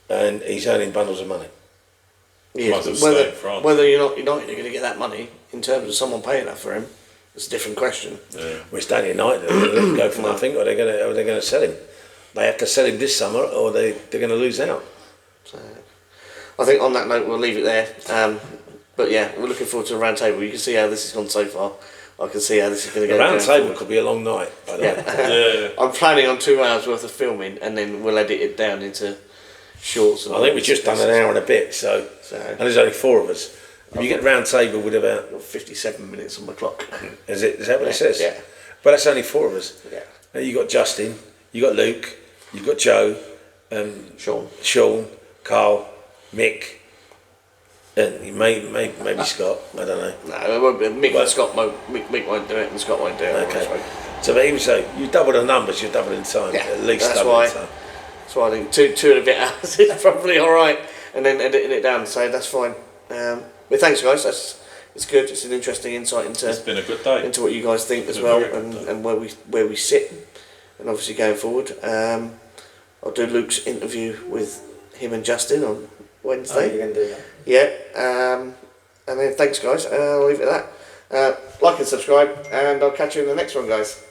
Speaker 2: and he's earning bundles of money.
Speaker 1: Yeah,
Speaker 3: Might as well stay in France.
Speaker 1: whether you're not United are going to get that money in terms of someone paying that for him, it's a different question.
Speaker 3: Yeah.
Speaker 2: Well, it's down United. They're going to let him go for nothing, or they're going to sell him. They have to sell him this summer, or they're going to lose out.
Speaker 1: So, I think on that note we'll leave it there. But yeah, we're looking forward to the round table. You can see how this has gone so far. I can see how this is going to
Speaker 2: The
Speaker 1: go.
Speaker 2: round
Speaker 1: going
Speaker 2: table
Speaker 1: forward.
Speaker 2: could be a long night, by the way.
Speaker 1: Yeah.
Speaker 3: Yeah.
Speaker 1: I'm planning on 2 hours worth of filming, and then we'll edit it down into shorts. And
Speaker 2: I think we've just done an hour and a bit, so and there's only 4 of us. If you get the round table with about,
Speaker 1: 57 minutes on my clock.
Speaker 2: is that what it says?
Speaker 1: Yeah.
Speaker 2: But that's only 4 of us.
Speaker 1: Yeah.
Speaker 2: Now you got Justin, you got Luke, you've got Joe, Sean, Carl, Mick, and maybe Scott. I don't know.
Speaker 1: No, it won't be. Mick and Scott won't. Mick won't do it, and Scott won't do it.
Speaker 2: Okay. So even so, you double the numbers, you double the time.
Speaker 1: Yeah,
Speaker 2: At least
Speaker 1: that's
Speaker 2: double
Speaker 1: why.
Speaker 2: the time.
Speaker 1: So I think two and a bit hours is probably all right, and then editing it down. So that's fine. But thanks, guys. It's good. It's an interesting insight
Speaker 3: It's
Speaker 1: into
Speaker 3: been a good day.
Speaker 1: what you guys think as
Speaker 3: It's a
Speaker 1: well,
Speaker 3: very good day.
Speaker 1: and where we sit, and obviously going forward. I'll do Luke's interview with him and Justin on Wednesday.
Speaker 4: You're going to do that.
Speaker 1: Yeah. And then thanks, guys. I'll leave it at that. Like and subscribe, and I'll catch you in the next one, guys.